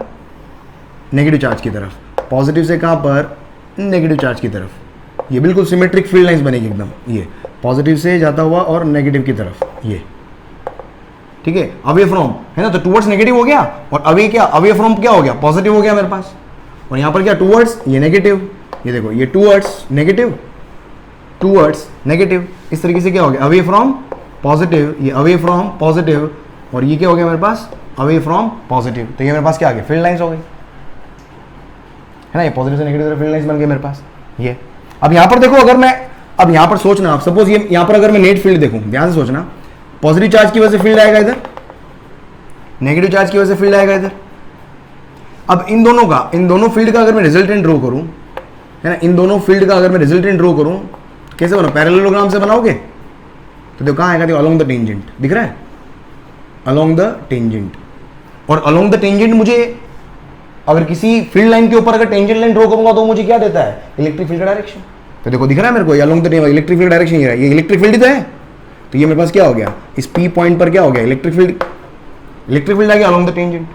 नेगेटिव चार्ज की तरफ, पॉजिटिव से कहां पर, नेगेटिव चार्ज की तरफ। ये बिल्कुल सिमेट्रिक फील्ड लाइंस बनेगी एकदम, ये पॉजिटिव से जाता हुआ और नेगेटिव की तरफ, ये ठीक है, अवे फ्रॉम है ना। तो टूवर्ड्स नेगेटिव हो गया, और अवे क्या, अवे फ्रॉम क्या हो गया, पॉजिटिव हो गया मेरे पास। और यहां पर क्या, टूवर्ड्स, ये नेगेटिव, ये देखो ये टूवर्ड्स नेगेटिव, टूवर्ड्स नेगेटिव। इस तरीके से क्या हो गया, अवे फ्रॉम पॉजिटिव, ये अवे फ्रॉम पॉजिटिव, और ये क्या हो गया मेरे पास, अवे फ्रॉम पॉजिटिव। तो ये मेरे पास क्या आ गया, फील्ड लाइंस हो गई, है ना। ये पॉजिटिव से नेगेटिव फील्ड लाइंस बन गए मेरे पास ये। अब यहां पर देखो, अगर मैं, अब यहां पर सोचना, आप सपोज ये यहां पर अगर मैं नेट फील्ड देखूं, ध्यान से सोचना, पॉजिटिव चार्ज की वजह से फील्ड आएगा इधर, नेगेटिव चार्ज की वजह से फील्ड आएगा इधर। अब इन दोनों का, इन दोनों फील्ड का अगर मैं रिजल्टेंट ड्रॉ करूं, है ना, इन दोनों फील्ड का अगर मैं रिजल्टेंट ड्रॉ करूं, कैसे बना, पैरेललोग्राम से बनाओगे। तो देखो कहां आएगा, देखो अलोंग द टेंजेंट, दिख रहा है, अलोंग द टेंजेंट। और अलोंग द टेंजेंट मुझे, अगर किसी फील्ड लाइन के ऊपर अगर टेंजेंट लाइन ड्रॉ करूंगा तो मुझे क्या देता है, इलेक्ट्रिक फील्ड का डायरेक्शन। तो देखो दिख रहा है मेरे को, ये along the electric field direction ये इलेक्ट्रिक फील्ड ही तो है। तो ये मेरे पास क्या हो गया, इस पी पॉइंट पर क्या हो गया, इलेक्ट्रिक फील्ड आ गया अलोंग द टेंजेंट।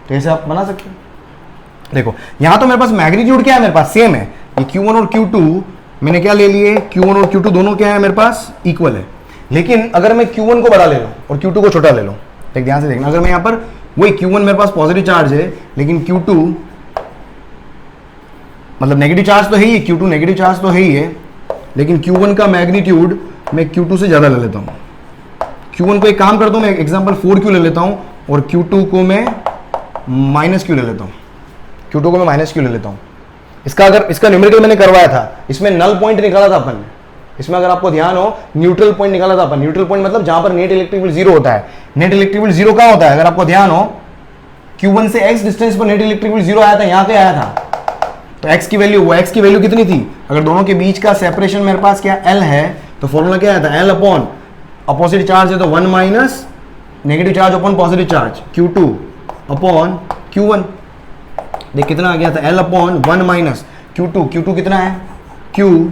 तो ऐसे आप बना सकते हो। देखो यहां तो मेरे पास मैग्नीट्यूड क्या है, मेरे पास सेम है, ये Q1 और Q2 मैंने क्या ले लिए, Q1 और Q2 दोनों क्या है मेरे पास, इक्वल है। लेकिन अगर मैं Q1 को बड़ा ले लूं और Q2 को छोटा ले लूं, तो ध्यान से देखना, अगर मैं यहां पर वही Q1 मेरे पास पॉजिटिव चार्ज है, लेकिन Q2 मतलब नेगेटिव चार्ज तो है ही, Q2 नेगेटिव चार्ज तो है ही है, लेकिन Q1 का मैग्नीट्यूड मैं Q2 से ज्यादा ले लेता हूं। Q1 को एक काम करता हूं, मैं एग्जांपल 4Q ले लेता हूं, और Q2 को मैं -Q ले लेता हूं, Q2 को मैं -Q ले लेता हूं। इसका अगर, इसका न्यूमेरिकल मैंने करवाया था, इसमें नल पॉइंट निकाला था अपन ने, इसमें अगर आपको ध्यान हो, न्यूट्रल पॉइंट निकाला था अपन। न्यूट्रल पॉइंट मतलब जहां पर नेट इलेक्ट्रिक फील्ड 0 होता है। नेट इलेक्ट्रिक फील्ड 0 कहां होता है, अगर आपको ध्यान हो, Q1 से x डिस्टेंस पर नेट इलेक्ट्रिक फील्ड 0 आया था, यहां पे आया था। तो x की वैल्यू, वो x की वैल्यू कितनी थी, अगर दोनों के बीच का सेपरेशन मेरे पास क्या L है, तो फॉर्मूला क्या आया था, L अपॉन अपोजिट चार्ज है तो 1 minus negative charge upon positive charge, Q2 upon Q1। देख कितना आ गया था, L अपॉन 1 माइनस Q2 कितना है, Q,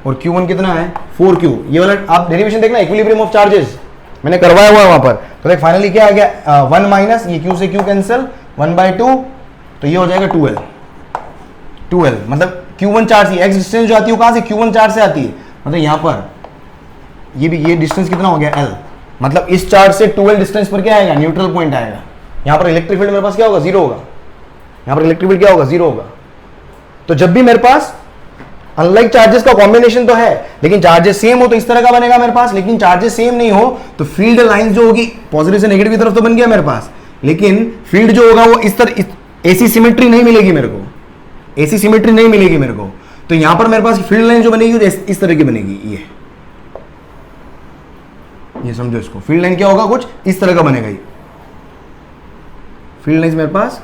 और Q1 कितना है, 4Q। ये वाला आप डेरिवेशन देखना, इक्विलिब्रियम ऑफ चार्जेस मैंने करवाया हुआ है वहां पर। तो देख फाइनली क्या आ गया, 1 माइनस ये Q से Q कैंसिल, 1/2, तो ये हो जाएगा 2L। मतलब Q1 चार्ज, एक्स डिस्टेंस जो आती है वो कहां से, Q1 चार्ज से आती है। मतलब यहां पर ये भी, ये डिस्टेंस कितना हो गया L, मतलब इस चार्ज से 2L डिस्टेंस पर क्या आएगा, न्यूट्रल पॉइंट आएगा। यहां पर इलेक्ट्रिक फील्ड मेरे पास क्या होगा, जीरो होगा। यहां पर इलेक्ट्रिक फील्ड क्या होगा, जीरो होगा। तो जब भी मेरे पास अनलाइक चार्जेस का कॉम्बिनेशन तो है, लेकिन चार्जेस सेम हो तो इस तरह का बनेगा मेरे पास, लेकिन चार्जेस सेम नहीं हो तो फील्ड लाइन जो होगी पॉजिटिव से नेगेटिव की तरफ तो बन गया मेरे पास, लेकिन फील्ड जो होगा वो इस तरह, ऐसी सिमेट्री नहीं मिलेगी मेरे को, ऐसी सिमेट्री नहीं मिलेगी मेरे को। तो यहां पर मेरे पास फील्ड लाइन जो बनेगी इस तरह की बनेगी, ये समझो इसको। फील्ड लाइन क्या होगा, कुछ इस तरह का बनेगा। ये फील्ड लाइन मेरे पास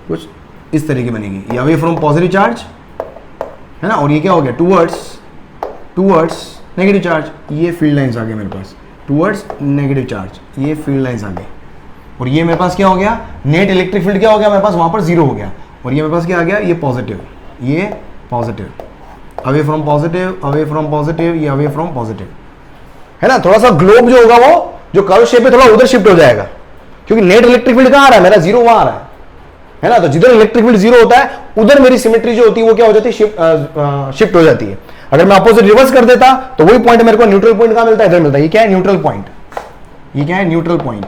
कुछ इस तरह की बनेगी, ये अवे फ्रॉम पॉजिटिव चार्ज है ना, और ये क्या हो गया, टूवर्ड्स नेगेटिव चार्ज। ये फील्ड लाइंस आ गए मेरे पास, टूवर्ड्स नेगेटिव चार्ज, ये फील्ड लाइंस आ गए। और ये मेरे पास क्या हो गया, नेट इलेक्ट्रिक फील्ड क्या हो गया मेरे पास, वहां पर जीरो हो गया। और ये मेरे पास क्या आ गया, ये पॉजिटिव, ये positive, away from positive, away from positive, ये अवे फ्रॉम पॉजिटिव है ना। थोड़ा सा ग्लोब जो होगा वो जो कर्व शेप है थोड़ा उधर शिफ्ट हो जाएगा, क्योंकि नेट इलेक्ट्रिक फील्ड कहां आ रहा है मेरा, जीरो वहां आ रहा है ना। तो जिधर इलेक्ट्रिक फील्ड जीरो होता है उधर मेरी सिमेट्री जो होती है वो क्या हो जाती है, शिफ्ट हो जाती है। अगर मैं अपोजिट रिवर्स कर देता तो वही पॉइंट मेरे को न्यूट्रल पॉइंट कहां मिलता है, इधर मिलता है। ये क्या है, न्यूट्रल पॉइंट, ये क्या है, न्यूट्रल पॉइंट।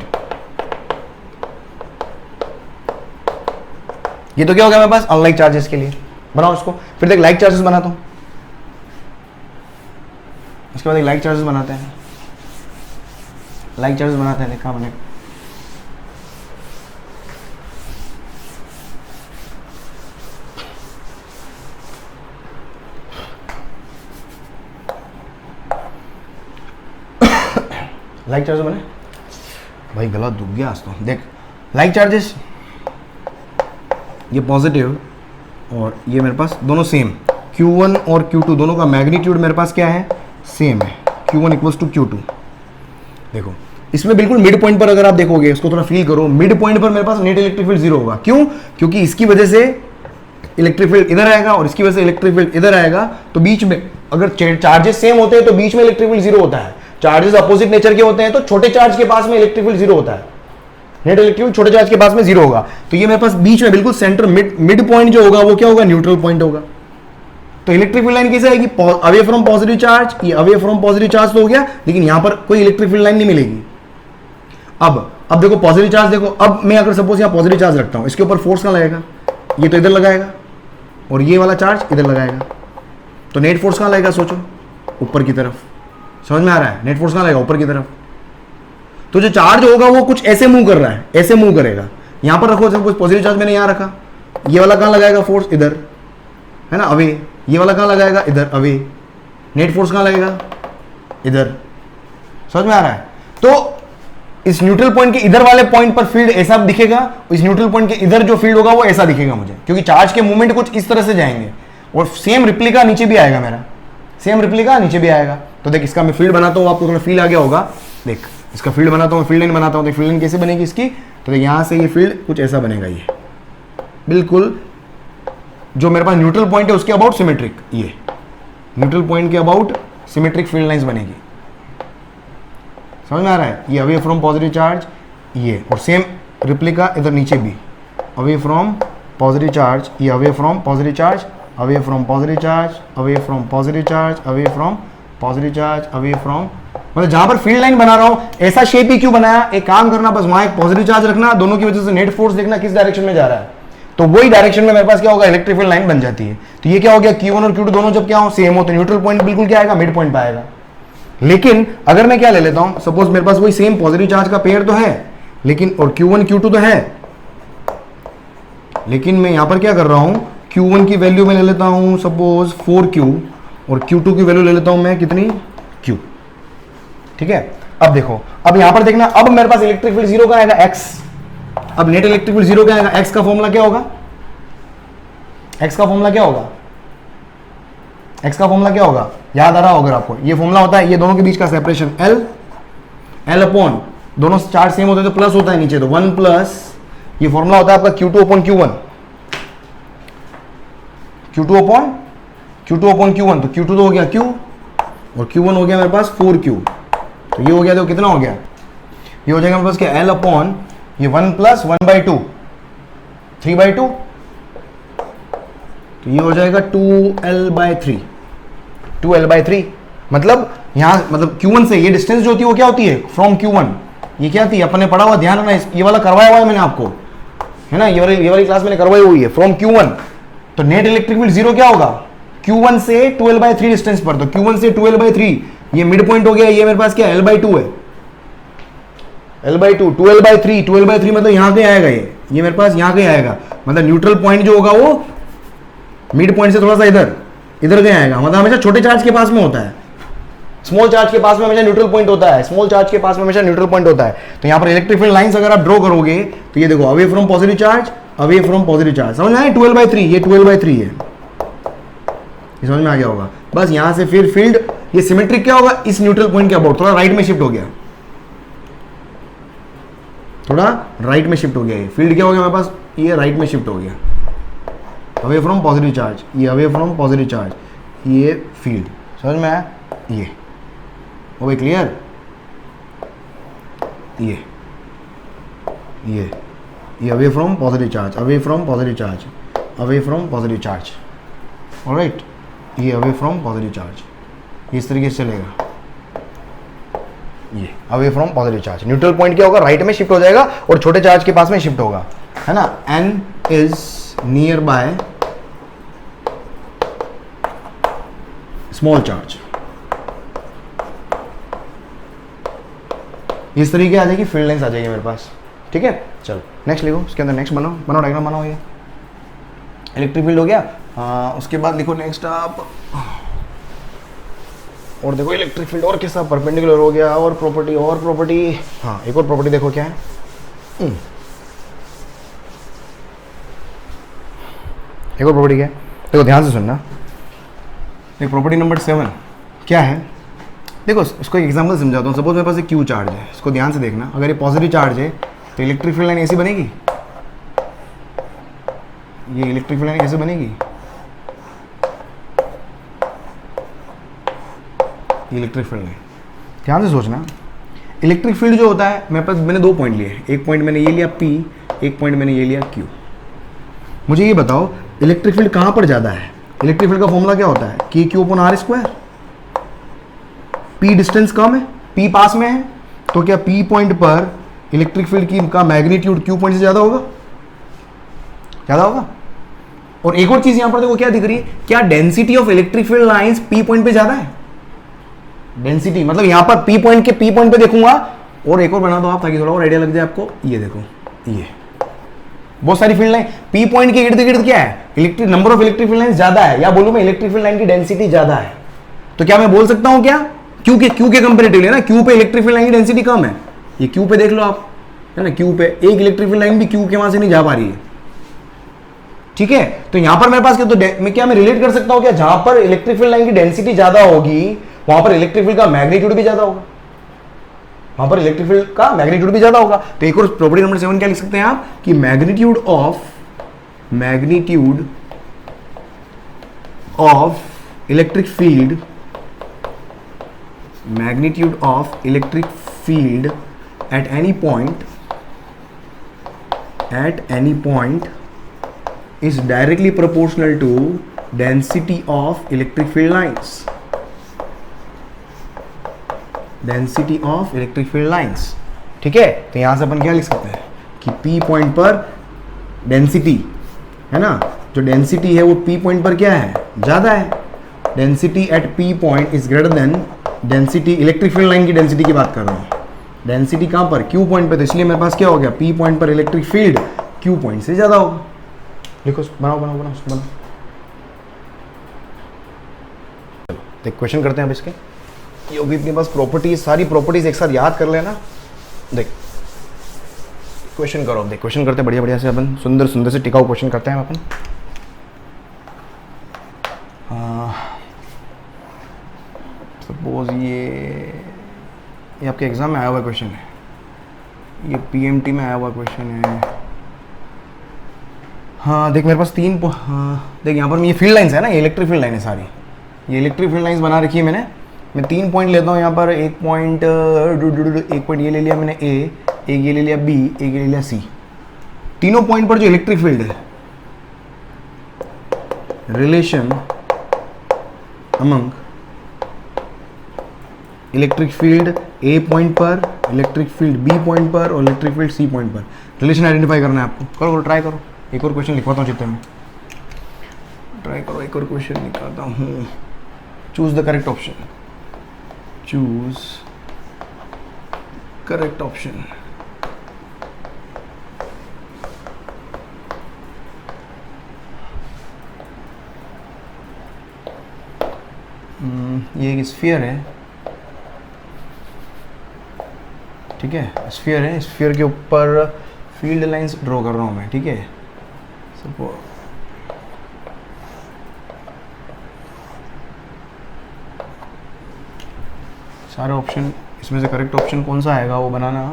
ये तो क्या हो गया मेरे पास, अनलाइक चार्जेस के लिए। बनाओ इसको, फिर देख लाइक चार्जेस बनाता हूं, उसके बाद एक लाइक चार्जेस बनाते हैं, लाइक चार्जेस बनाते हैं, देखा मैंने। लाइक चार्जेस बने भाई, गला दुख गया आज तो। देख लाइक चार्जेस, ये पॉजिटिव और ये मेरे पास दोनों सेम, Q1 और Q2 दोनों का मैग्नीट्यूड मेरे पास क्या है, सेम है, Q1 इक्वल्स टू Q2। देखो इसमें बिल्कुल मिड पॉइंट पर अगर आप देखोगे, इसको थोड़ा फील करो, मिड पॉइंट पर मेरे पास नेट इलेक्ट्रिक फील्ड जीरो होगा। क्यों, क्योंकि इसकी वजह से इलेक्ट्रिक फील्ड इधर आएगा और इसकी वजह से इलेक्ट्रिक फील्ड इधर आएगा, तो बीच में अगर चार्जेस सेम होते हैं तो बीच में इलेक्ट्रिक फील्ड जीरो होता है। चार्जेस अपोजिट नेचर के होते हैं तो छोटे चार्ज के पास में इलेक्ट्रिक फील्ड जीरो होता है, नेट इलेक्ट्रिक फील्ड छोटे चार्ज के पास में जीरो होगा। तो ये मेरे पास बीच में बिल्कुल सेंटर मिड पॉइंट जो होगा वो क्या होगा, न्यूट्रल पॉइंट होगा। तो इलेक्ट्रिक फील्ड लाइन कैसे आएगी, अवे फ्रॉम पॉजिटिव चार्ज, ये अवे फ्रॉम पॉजिटिव चार्ज तो हो गया, लेकिन यहां पर कोई इलेक्ट्रिक फील्ड लाइन नहीं मिलेगी। अब देखो पॉजिटिव चार्ज, देखो अब मैं अगर सपोज यहां पॉजिटिव चार्ज रखता हूं, इसके ऊपर फोर्स कहां लगेगा, ये तो इधर लगाएगा और ये वाला चार्ज इधर लगाएगा, तो नेट फोर्स कहां लगेगा, सोचो ऊपर की तरफ। समझ में आ रहा है, नेट फोर्स कहां लगेगा, ऊपर की तरफ। तो जो चार्ज होगा वो कुछ ऐसे मूव कर रहा है, ऐसे मूव करेगा। यहां पर रखो, कुछ पॉजिटिव चार्ज मैंने यहां रखा, ये वाला कहां लगाएगा फोर्स, इधर है ना, अवे। ये वाला कहां लगाएगा, इधर, अवे। नेट फोर्स कहां लगेगा, इधर। समझ में आ रहा है। तो इस न्यूट्रल पॉइंट के इधर वाले पॉइंट पर फील्ड ऐसा दिखेगा, इस न्यूट्रल पॉइंट के इधर जो फील्ड होगा वो ऐसा दिखेगा मुझे, क्योंकि चार्ज के मूवमेंट कुछ इस तरह से जाएंगे और सेम रिप्लिका नीचे भी आएगा मेरा, सेम रिप्लिका नीचे भी आएगा। तो देख इसका मैं फील्ड बनाता हूं, आपको थोड़ा फील आ गया होगा। देख इसका फील्ड बनाता हूं, फील्ड लाइन बनाता हूं। देख फील्ड लाइन कैसे बनेगी इसकी, तो देख यहां से ये फील्ड कुछ ऐसा बनेगा, ये बिल्कुल जो मेरे पास न्यूट्रल पॉइंट है उसके अबाउट सिमेट्रिक, ये न्यूट्रल पॉइंट के अबाउट सिमेट्रिक फील्ड लाइंस बनेगी। समझ में आ रहा है। ये अवे फ्रॉम पॉजिटिव चार्ज, ये और सेम रिप्लिका इधर नीचे भी, अवे फ्रॉम पॉजिटिव चार्ज, ये away from positive charge, away from positive charge, away from positive charge, away from positive charge, away from, मतलब जहां पर फील्ड लाइन बना रहा हूं ऐसा शेप ही क्यों बनाया, एक काम करना, बस वहां एक पॉजिटिव चार्ज रखना, दोनों की वजह से नेट फोर्स देखना किस डायरेक्शन में जा रहा है, तो वही डायरेक्शन में मेरे पास क्या होगा, इलेक्ट्रिक फील्ड लाइन बन जाती है। तो ये क्या हो गया, Q1 और Q2 दोनों जब क्या हो, सेम हो, तो न्यूट्रल पॉइंट बिल्कुल क्या आएगा, मिड पॉइंट पे आएगा। लेकिन अगर मैं क्या ले लेता हूं, सपोज मेरे पास वही सेम पॉजिटिव चार्ज का पेयर तो है, लेकिन और Q1 Q2 तो है, लेकिन मैं यहां पर क्या कर रहा हूं, Q1 की वैल्यू में ले लेता हूं सपोज 4Q और Q2 की वैल्यू ले लेता हूं मैं कितनी, Q। ठीक है। अब देखो, अब यहां पर देखना, अब मेरे पास इलेक्ट्रिक फील्ड जीरो का आएगा, X। अब नेट इलेक्ट्रिक फील्ड जीरो का आएगा, X का फॉर्मूला क्या होगा, X का फॉर्मूला क्या होगा, X का फॉर्मूला क्या होगा, याद आ रहा होगा आपको, ये फॉर्मूला होता है ये दोनों के बीच का सेपरेशन, L अपॉन, दोनों चार्ज सेम होते हैं तो प्लस होता है नीचे, तो 1 प्लस, ये फॉर्मूला होता है आपका Q2 upon Q1, Q2 upon Q1, तो Q2 तो हो गया Q और Q1 हो गया मेरे पास 4Q, तो ये हो गया, तो कितना हो गया, ये हो जाएगा मेरे पास क्या, L अपॉन ये 1 प्लस 1/2, 3/2, तो ये हो जाएगा 2L/3, 2L/3। मतलब यहां, मतलब Q1 से ये डिस्टेंस जो होती है वो क्या होती है, फ्रॉम Q1 ये क्या थी, अपन ने पढ़ा हुआ, ध्यान रखना, ये वाला करवाया हुआ है मैंने आपको, है ना, ये वाली क्लास मैंने करवाई हुई है। फ्रॉम Q1 तो नेट इलेक्ट्रिक फील्ड जीरो क्या होगा, Q1 से 12/3 डिस्टेंस पर, तो Q1 से 12/3 ये मिड पॉइंट हो गया, ये मेरे पास क्या L/2 है, L/2 12/3 मतलब यहाँ कहीं आएगा, ये मेरे पास यहाँ कहीं आएगा, मतलब न्यूट्रल पॉइंट जो होगा वो मिड पॉइंट से थोड़ा सा इधर कहीं आएगा, मतलब हमेशा छोटे चार्ज के पास में होता है, स्मॉल चार्ज के पास में हमेशा न्यूट्रल पॉइंट होता है, स्मॉल चार्ज के पास में हमेशा न्यूट्रल पॉइंट होता है। तो यहाँ पर इलेक्ट्रिक फील्ड लाइंस अगर आप ड्रॉ करोगे तो ये देखो, away from positive charge, away from positive charge, समझ में आया, 12/3, ये 12/3 है, ये समझ में आ गया होगा। बस यहाँ से फिर फील्ड ये सिमेट्रिक क्या होगा, इस न्यूट्रल पॉइंट के अबाउट थोड़ा राइट में शिफ्ट हो गया, थोड़ा राइट में शिफ्ट हो गया, ये फील्ड क्या हो गया मेरे पास, ये राइट में शिफ्ट हो गया, अवे फ्रॉम पॉजिटिव चार्ज, ये अवे फ्रॉम पॉजिटिव चार्ज, ये फील्ड, समझ में आया, ये हो गई क्लियर, ये away from positive charge, away from positive charge, away from positive charge, alright, ये अवे फ्रॉम पॉजिटिव चार्ज, इस तरीके से चलेगा, ये away from positive charge, neutral point क्या होगा, राइट में शिफ्ट हो जाएगा और छोटे चार्ज के पास में शिफ्ट होगा, है ना, n is near by small charge, इस तरीके आ जाएगी, फील्ड लाइंस आ जाएगी मेरे पास, ठीक है। चलो नेक्स्ट लिखो, उसके अंदर नेक्स्ट बनाओ डायग्राम बनाओ, ये इलेक्ट्रिक फील्ड हो गया, उसके बाद लिखो नेक्स्ट आप, और देखो इलेक्ट्रिक फील्ड और किस परपेंडिकुलर हो गया, और प्रॉपर्टी, हाँ एक और प्रॉपर्टी देखो क्या है, एक और प्रॉपर्टी क्या है, देखो ध्यान से सुनना, देखो प्रॉपर्टी नंबर 7 क्या है, देखो इसको एक एग्जांपल समझाता हूँ। सपोज मेरे पास एक क्यू चार्ज है, इसको ध्यान से देखना, अगर ये पॉजिटिव चार्ज है तो इलेक्ट्रिक फील्ड लाइन ऐसी बनेगी, ये इलेक्ट्रिक फील्ड लाइन ऐसे बनेगी, इलेक्ट्रिक फील्ड लाइन, ध्यान से सोचना, इलेक्ट्रिक फील्ड जो होता है मेरे पास, मैंने 2 पॉइंट लिए, एक पॉइंट मैंने ये लिया P, एक पॉइंट मैंने ये लिया Q। मुझे ये बताओ इलेक्ट्रिक फील्ड कहाँ पर ज़्यादा है, इलेक्ट्रिक फील्ड का फॉर्मूला क्या होता है, KQ/R², P डिस्टेंस कम है, P पास में है, तो क्या P पॉइंट पर इलेक्ट्रिक फील्ड का मैग्नीट्यूड Q पॉइंट से ज़्यादा होगा, और एक और चीज़ यहाँ पर देखो क्या दिख रही है, क्या density of electric field lines P point पे ज़्यादा है, डेंसिटी मतलब यहाँ पर P पॉइंट पे देखूंगा, और एक और बना दो आप ताकि थोड़ा और आइडिया लग जाए आपको, ये देखो, ये बहुत सारी फील्ड लाइन P पॉइंट के इर्द गिर्द क्या है, electric number of electric field lines ज्यादा है, या बोलूं मैं इलेक्ट्रिक फील्ड लाइन की डेंसिटी ज्यादा है, तो क्या मैं बोल सकता हूं क्या, क्यू के कंपेरेटिवली ना, क्यू पे इलेक्ट्रिक फील्ड लाइन की डेंसिटी कम है, ये क्यू पे देख लो आप, है ना, क्यू पे एक इलेक्ट्रिक फील्ड लाइन भी क्यू के वहां से नहीं जा पा रही है, ठीक है। तो यहां पर मेरे पास क्या मैं रिलेट कर सकता हूं क्या, जहां पर इलेक्ट्रिक फील्ड लाइन की डेंसिटी ज्यादा होगी वहां पर इलेक्ट्रिक फील्ड का मैग्नीट्यूड भी ज्यादा होगा, तो एक और प्रॉपर्टी नंबर 7 क्या लिख सकते हैं आप, कि magnitude of electric field at any point is directly proportional to density of electric field lines, ठीक है। तो यहां से अपन क्या लिख सकते हैं कि P पॉइंट पर डेंसिटी है ना, जो डेंसिटी है वो P पॉइंट पर क्या है, ज्यादा है, density at P point is greater than density, electric field line की डेंसिटी की बात कर रहा हूं, डेंसिटी कहां पर, Q पॉइंट पे, तो इसलिए मेरे पास क्या हो गया, P पॉइंट पर इलेक्ट्रिक फील्ड Q पॉइंट से ज्यादा होगा। लिखो, बनाओ। देख क्वेश्चन करते हैं अब इसके, ये होगी अपने पास प्रॉपर्टीज, सारी प्रॉपर्टीज एक साथ याद कर लेना। देख क्वेश्चन करो, देख क्वेश्चन करते हैं बढ़िया से, अपन सुंदर से टिकाऊ क्वेश्चन करते हैं अपन। सपोज ये आपके एग्जाम में आया हुआ क्वेश्चन है, ये PMT में आया हुआ क्वेश्चन है। हाँ देख मेरे पास देख यहाँ पर ये फील्ड लाइंस है ना, ये इलेक्ट्रिक फील्ड लाइन है सारी, ये इलेक्ट्रिक फील्ड लाइंस बना रखी है मैं 3 पॉइंट लेता हूँ यहाँ पर, एक पॉइंट ये ले लिया मैंने A, एक ये ले लिया B, एक ये ले लिया C। तीनों पॉइंट पर जो इलेक्ट्रिक फील्ड है, रिलेशन अमंग इलेक्ट्रिक फील्ड ए पॉइंट पर, इलेक्ट्रिक फील्ड बी पॉइंट पर और इलेक्ट्रिक फील्ड सी पॉइंट पर। रिलेशन आइडेंटिफाई करना है आपको। करो करो, ट्राई करो। एक और क्वेश्चन लिखवाता हूँ चित्ते में, ट्राई करो, एक और क्वेश्चन निकालता हूँ। Choose the correct option, choose correct option. ये एक स्फीयर है, ठीक है, स्फीयर है, स्फीयर के ऊपर फील्ड लाइंस ड्रॉ कर रहा हूँ मैं, ठीक है। सारे ऑप्शन, इसमें से करेक्ट ऑप्शन कौन सा आएगा वो बनाना।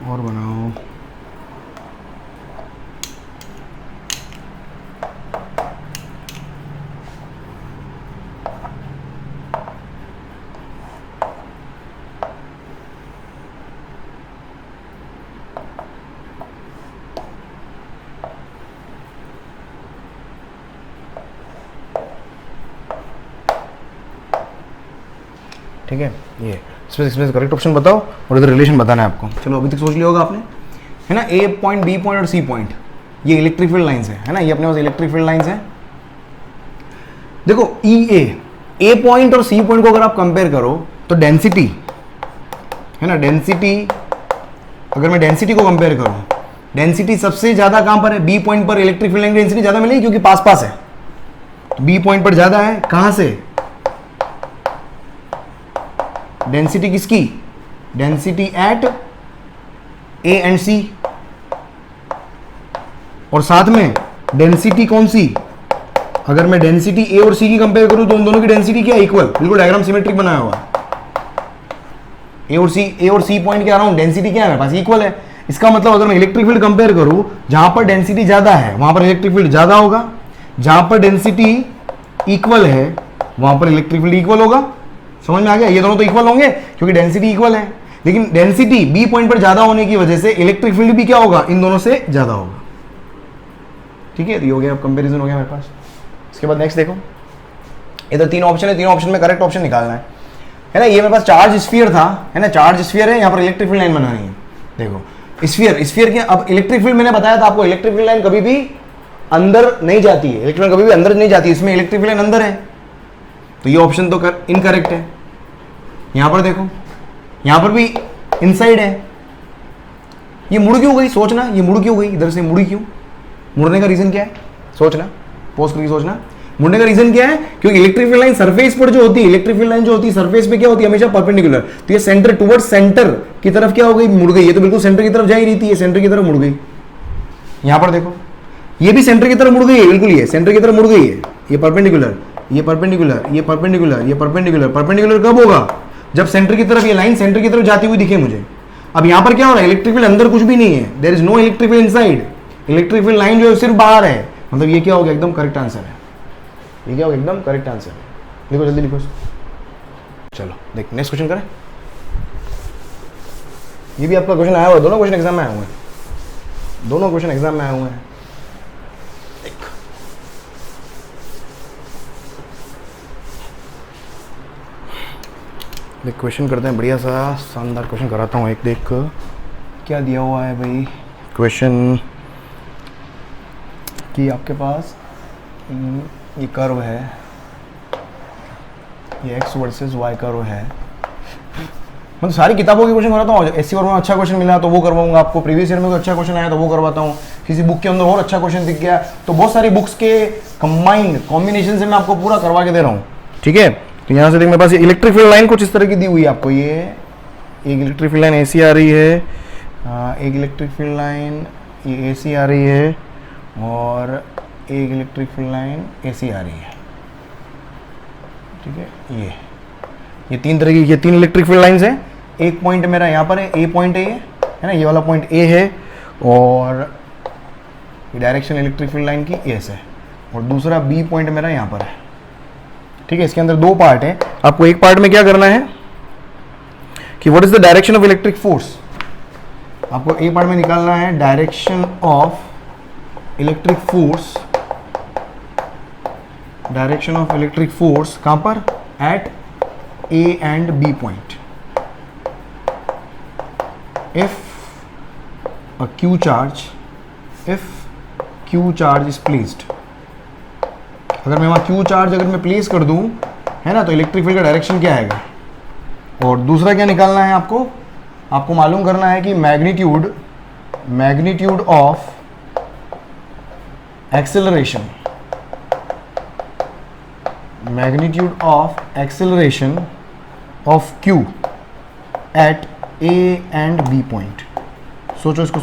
और बनाओ। ठीक है, ये इसमें करेक्ट ऑप्शन बताओ और इधर रिलेशन बताना है आपको। चलो अभी तक सोच लिया होगा आपने, है ना। ए पॉइंट, बी पॉइंट और सी पॉइंट, ये इलेक्ट्रिक फील्ड लाइंस है ना, ये अपने पास इलेक्ट्रिक फील्ड लाइंस है। देखो ए पॉइंट और सी पॉइंट को अगर आप कंपेयर करो तो डेंसिटी, है ना, डेंसिटी, अगर मैं डेंसिटी को कंपेयर करूं, डेंसिटी सबसे ज्यादा कहां पर है? बी पॉइंट पर इलेक्ट्रिक फील्ड लाइन की डेंसिटी ज्यादा मिलेगी क्योंकि पास पास है। तो बी पॉइंट पर ज्यादा है, कहां से? डेंसिटी किसकी? डेंसिटी एट ए एंड सी, और साथ में डेंसिटी कौन सी? अगर मैं डेंसिटी ए और सी की कंपेयर करूं तो उन दोनों की डेंसिटी क्या है? इक्वल। बिल्कुल डायग्राम सिमेट्रिक बनाया हुआ। ए और सी पॉइंट के अराउंड डेंसिटी क्या है मेरे पास? इक्वल है। इसका मतलब अगर मैं इलेक्ट्रिक फील्ड कंपेयर करूं, जहां पर डेंसिटी ज्यादा है वहां पर इलेक्ट्रिक फील्ड ज्यादा होगा, जहां पर डेंसिटी इक्वल है वहां पर इलेक्ट्रिक फील्ड इक्वल होगा। समझ में आ गया? ये दोनों तो इक्वल होंगे क्योंकि डेंसिटी इक्वल है, लेकिन डेंसिटी बी पॉइंट पर ज्यादा होने की वजह से इलेक्ट्रिक फील्ड भी क्या होगा? इन दोनों से ज्यादा होगा। ठीक है, तो ये हो गया, अब कंपेरिजन हो गया मेरे पास। इसके बाद नेक्स्ट देखो, इधर तीन ऑप्शन है, तीनों ऑप्शन में करेक्ट ऑप्शन निकालना है ना। ये मेरे पास चार्ज स्फीयर था, है ना, चार्ज स्फीयर है, यहाँ पर इलेक्ट्रिक फील्ड लाइन बनानी है। देखो स्फीयर के, अब इलेक्ट्रिक फील्ड मैंने बताया था आपको, इलेक्ट्रिक फील्ड लाइन कभी भी अंदर नहीं जाती है, इलेक्ट्रिक फील्ड कभी भी अंदर नहीं जाती है, इसमें इलेक्ट्रिक फील्ड लाइन अंदर है, तो ये ऑप्शन तो इनकरेक्ट है। यहां पर देखो, यहां पर भी इनसाइड है। ये मुड़ क्यों गई? सोचना, ये मुड़ क्यों गई? इधर से मुड़ी क्यों? मुड़ने का रीजन क्या है? सोचना, पोस्ट करके सोचना। मुड़ने का रीजन क्या है? क्योंकि इलेक्ट्रिक फील्ड लाइन सरफेस पर जो होती है, इलेक्ट्रिक फील्ड लाइन जो होती है सरफेस पे क्या होती है? हमेशा परपेंडिकुलर। तो ये सेंटर टुवर्ड्स सेंटर की तरफ क्या हो गई? मुड़ गई। ये तो बिल्कुल सेंटर की तरफ जा ही रही थी, ये सेंटर की तरफ मुड़ गई। यहां पर देखो, ये भी सेंटर की तरफ मुड़ गई है, बिल्कुल ये सेंटर की तरफ मुड़ गई है। ये परपेंडिकुलर, ये परपेंडिकुलर, ये परपेंडिकुलर, ये परपेंडिकुलर। परपेंडिकुलर कब होगा? जब सेंटर की तरफ ये लाइन सेंटर की तरफ जाती हुई दिखे मुझे। अब यहां पर क्या हो रहा है? इलेक्ट्रिक फील्ड अंदर कुछ भी नहीं है, there is no electric field inside. Electric field line जो है सिर्फ बाहर है, मतलब ये क्या हो गया? एकदम करेक्ट आंसर है। ये क्या हो गया? एकदम करेक्ट आंसर है। लिखो जल्दी लिखो। चलो देख नेक्स्ट क्वेश्चन करें। ये भी आपका क्वेश्चन आया हुआ है, दोनों क्वेश्चन एग्जाम में आए हुए हैं, दोनों क्वेश्चन एग्जाम में आए हुए हैं। देख क्वेश्चन करते हैं, बढ़िया सा शानदार क्वेश्चन कराता हूँ। एक देख क्या दिया हुआ है भाई क्वेश्चन कि आपके पास ये कर्व है, ये x वर्सेस y कर्व है। मतलब सारी किताबों के क्वेश्चन कराता हूँ। एससी वर्मा में अच्छा क्वेश्चन मिला तो वो करवाऊंगा आपको, प्रीवियस ईयर में कोई अच्छा क्वेश्चन आया तो वो करवाता हूँ, किसी बुक के अंदर और अच्छा क्वेश्चन दिख गया तो बहुत सारी बुक्स के कंबाइंड कॉम्बिनेशन से मैं आपको पूरा करवा के दे रहा हूँ। ठीक है, तो यहाँ से देख मेरे पास इलेक्ट्रिक फील्ड लाइन कुछ इस तरह की दी हुई है आपको। ये एक इलेक्ट्रिक फील्ड लाइन ऐसी आ रही है, एक इलेक्ट्रिक फील्ड लाइन ये ऐसी आ रही है, और एक इलेक्ट्रिक फील्ड लाइन ऐसी आ रही है। ठीक है, ये तीन तरह की, ये तीन इलेक्ट्रिक फील्ड लाइंस हैं। एक पॉइंट मेरा यहाँ पर है, ए पॉइंट है ना, ये वाला पॉइंट ए है, और ये डायरेक्शन इलेक्ट्रिक फील्ड लाइन की एस है, और दूसरा बी पॉइंट मेरा यहाँ पर है। ठीक है, इसके अंदर दो पार्ट है। आपको एक पार्ट में क्या करना है कि what is the direction of electric force, आपको एक पार्ट में निकालना है direction of electric force, direction of electric force कहां पर, at A and B point. If a q charge, if q charge is placed, अगर मैं वहाँ q चार्ज अगर मैं प्लेस कर दूँ है ना, तो इलेक्ट्रिक फील्ड का डायरेक्शन क्या आएगा। और दूसरा क्या निकालना है आपको मालूम करना है कि magnitude of acceleration, magnitude of acceleration of q at a and b point. सोचो इसको,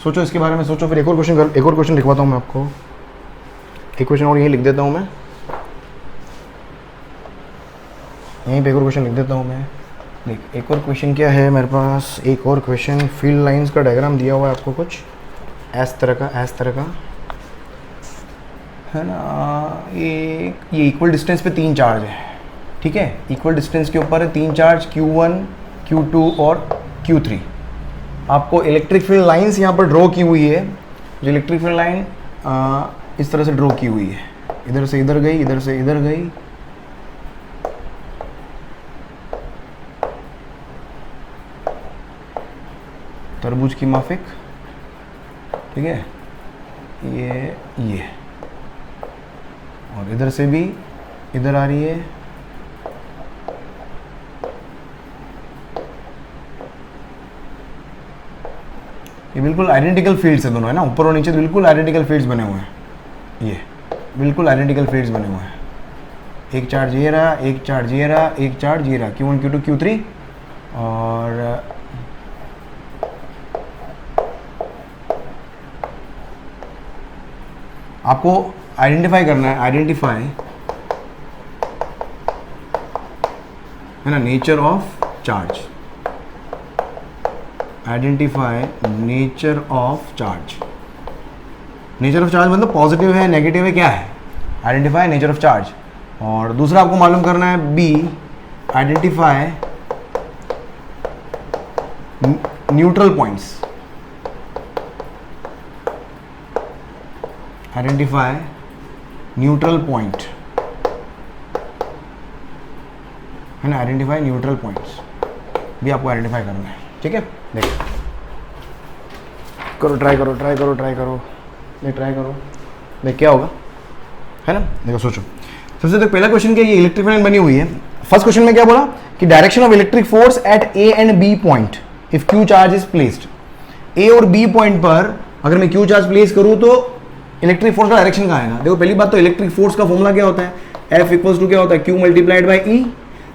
सोचो इसके बारे में सोचो। फिर एक और क्वेश्चन लिखवाता हूँ मैं आपको, एक क्वेश्चन और यहीं लिख देता हूँ मैं, यहीं पे एक और क्वेश्चन लिख देता हूँ मैं। देख एक और क्वेश्चन क्या है मेरे पास, एक और क्वेश्चन फील्ड लाइंस का डायग्राम दिया हुआ है आपको कुछ इस तरह का है ना। ये इक्वल डिस्टेंस पे 3 चार्ज है। ठीक है, इक्वल डिस्टेंस के ऊपर है 3 चार्ज, Q1, Q2 और Q3। आपको इलेक्ट्रिक फील्ड लाइंस यहाँ पर ड्रॉ की हुई है। जो इलेक्ट्रिक फील्ड लाइन इस तरह से ड्रॉ की हुई है, इधर से इधर गई, इधर से इधर गई। तरबूज की माफिक, ठीक है, ये और इधर से भी इधर आ रही है। ये बिल्कुल आइडेंटिकल फील्ड्स है दोनों, है ना, ऊपर और नीचे बिल्कुल आइडेंटिकल फील्ड्स बने हुए हैं। ये बिल्कुल आइडेंटिकल फील्ड्स बने हुए हैं। एक चार्ज ये रहा, एक चार्ज ये रहा, एक चार्ज ये रहा, Q1, Q2, Q3। और आपको आइडेंटिफाई करना है, आइडेंटिफाई है ना nature of charge, identify nature of charge. Nature of charge मतलब पॉजिटिव है, नेगेटिव है, क्या है, आइडेंटिफाई नेचर ऑफ चार्ज। और दूसरा आपको मालूम करना है B, identify neutral points, identify neutral point है ना, आइडेंटिफाई न्यूट्रल पॉइंट्स भी आपको आइडेंटिफाई करना है। ठीक है, देखो करो, ट्राई करो, देख क्या होगा, है ना। देखो सोचो, सबसे तो पहला क्वेश्चन क्या, ये इलेक्ट्रिक लाइन बनी हुई है। फर्स्ट क्वेश्चन में क्या बोला कि direction of electric force at A and B point if Q charge is placed. A और बी पॉइंट पर अगर मैं क्यू चार्ज प्लेस करूं तो इलेक्ट्रिक फोर्स का डायरेक्शन कहाँ आएगा। देखो पहली बात तो इलेक्ट्रिक फोर्स का फॉर्मूला क्या होता है, F इक्वल्स टू क्या होता है, Q मल्टीप्लाइड बाई E।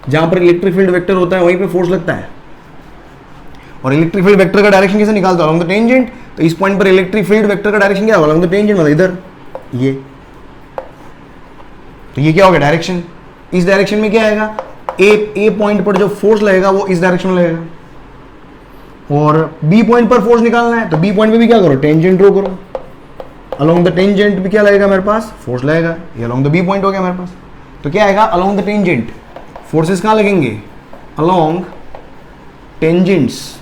जहां पर इलेक्ट्रिक फील्ड वेक्टर होता है वहीं पे फोर्स लगता है। और इलेक्ट्रिक फील्ड वेक्टर का डायरेक्शन कैसे निकालता है, अलोंग द टेंजेंट। तो इस पॉइंट पर इलेक्ट्रिक फील्ड वेक्टर का डायरेक्शन क्या होगा, अलोंग द टेंजेंट, मतलब इधर ये। तो ये क्या होगा डायरेक्शन, इस डायरेक्शन में क्या आएगा, ए पॉइंट पर जो फोर्स लगेगा वो इस डायरेक्शन में लगेगा। और बी पॉइंट पर फोर्स निकालना है तो बी पॉइंट पे भी क्या करो, टेंजेंट ड्रॉ करो। अलोंग द टेंजेंट भी क्या लगेगा मेरे पास, फोर्स लगेगा। ये अलोंग द बी पॉइंट हो गया मेरे पास। तो क्या आएगा, अलोंग द टेंजेंट फोर्सेस कहाँ लगेंगे, along tangents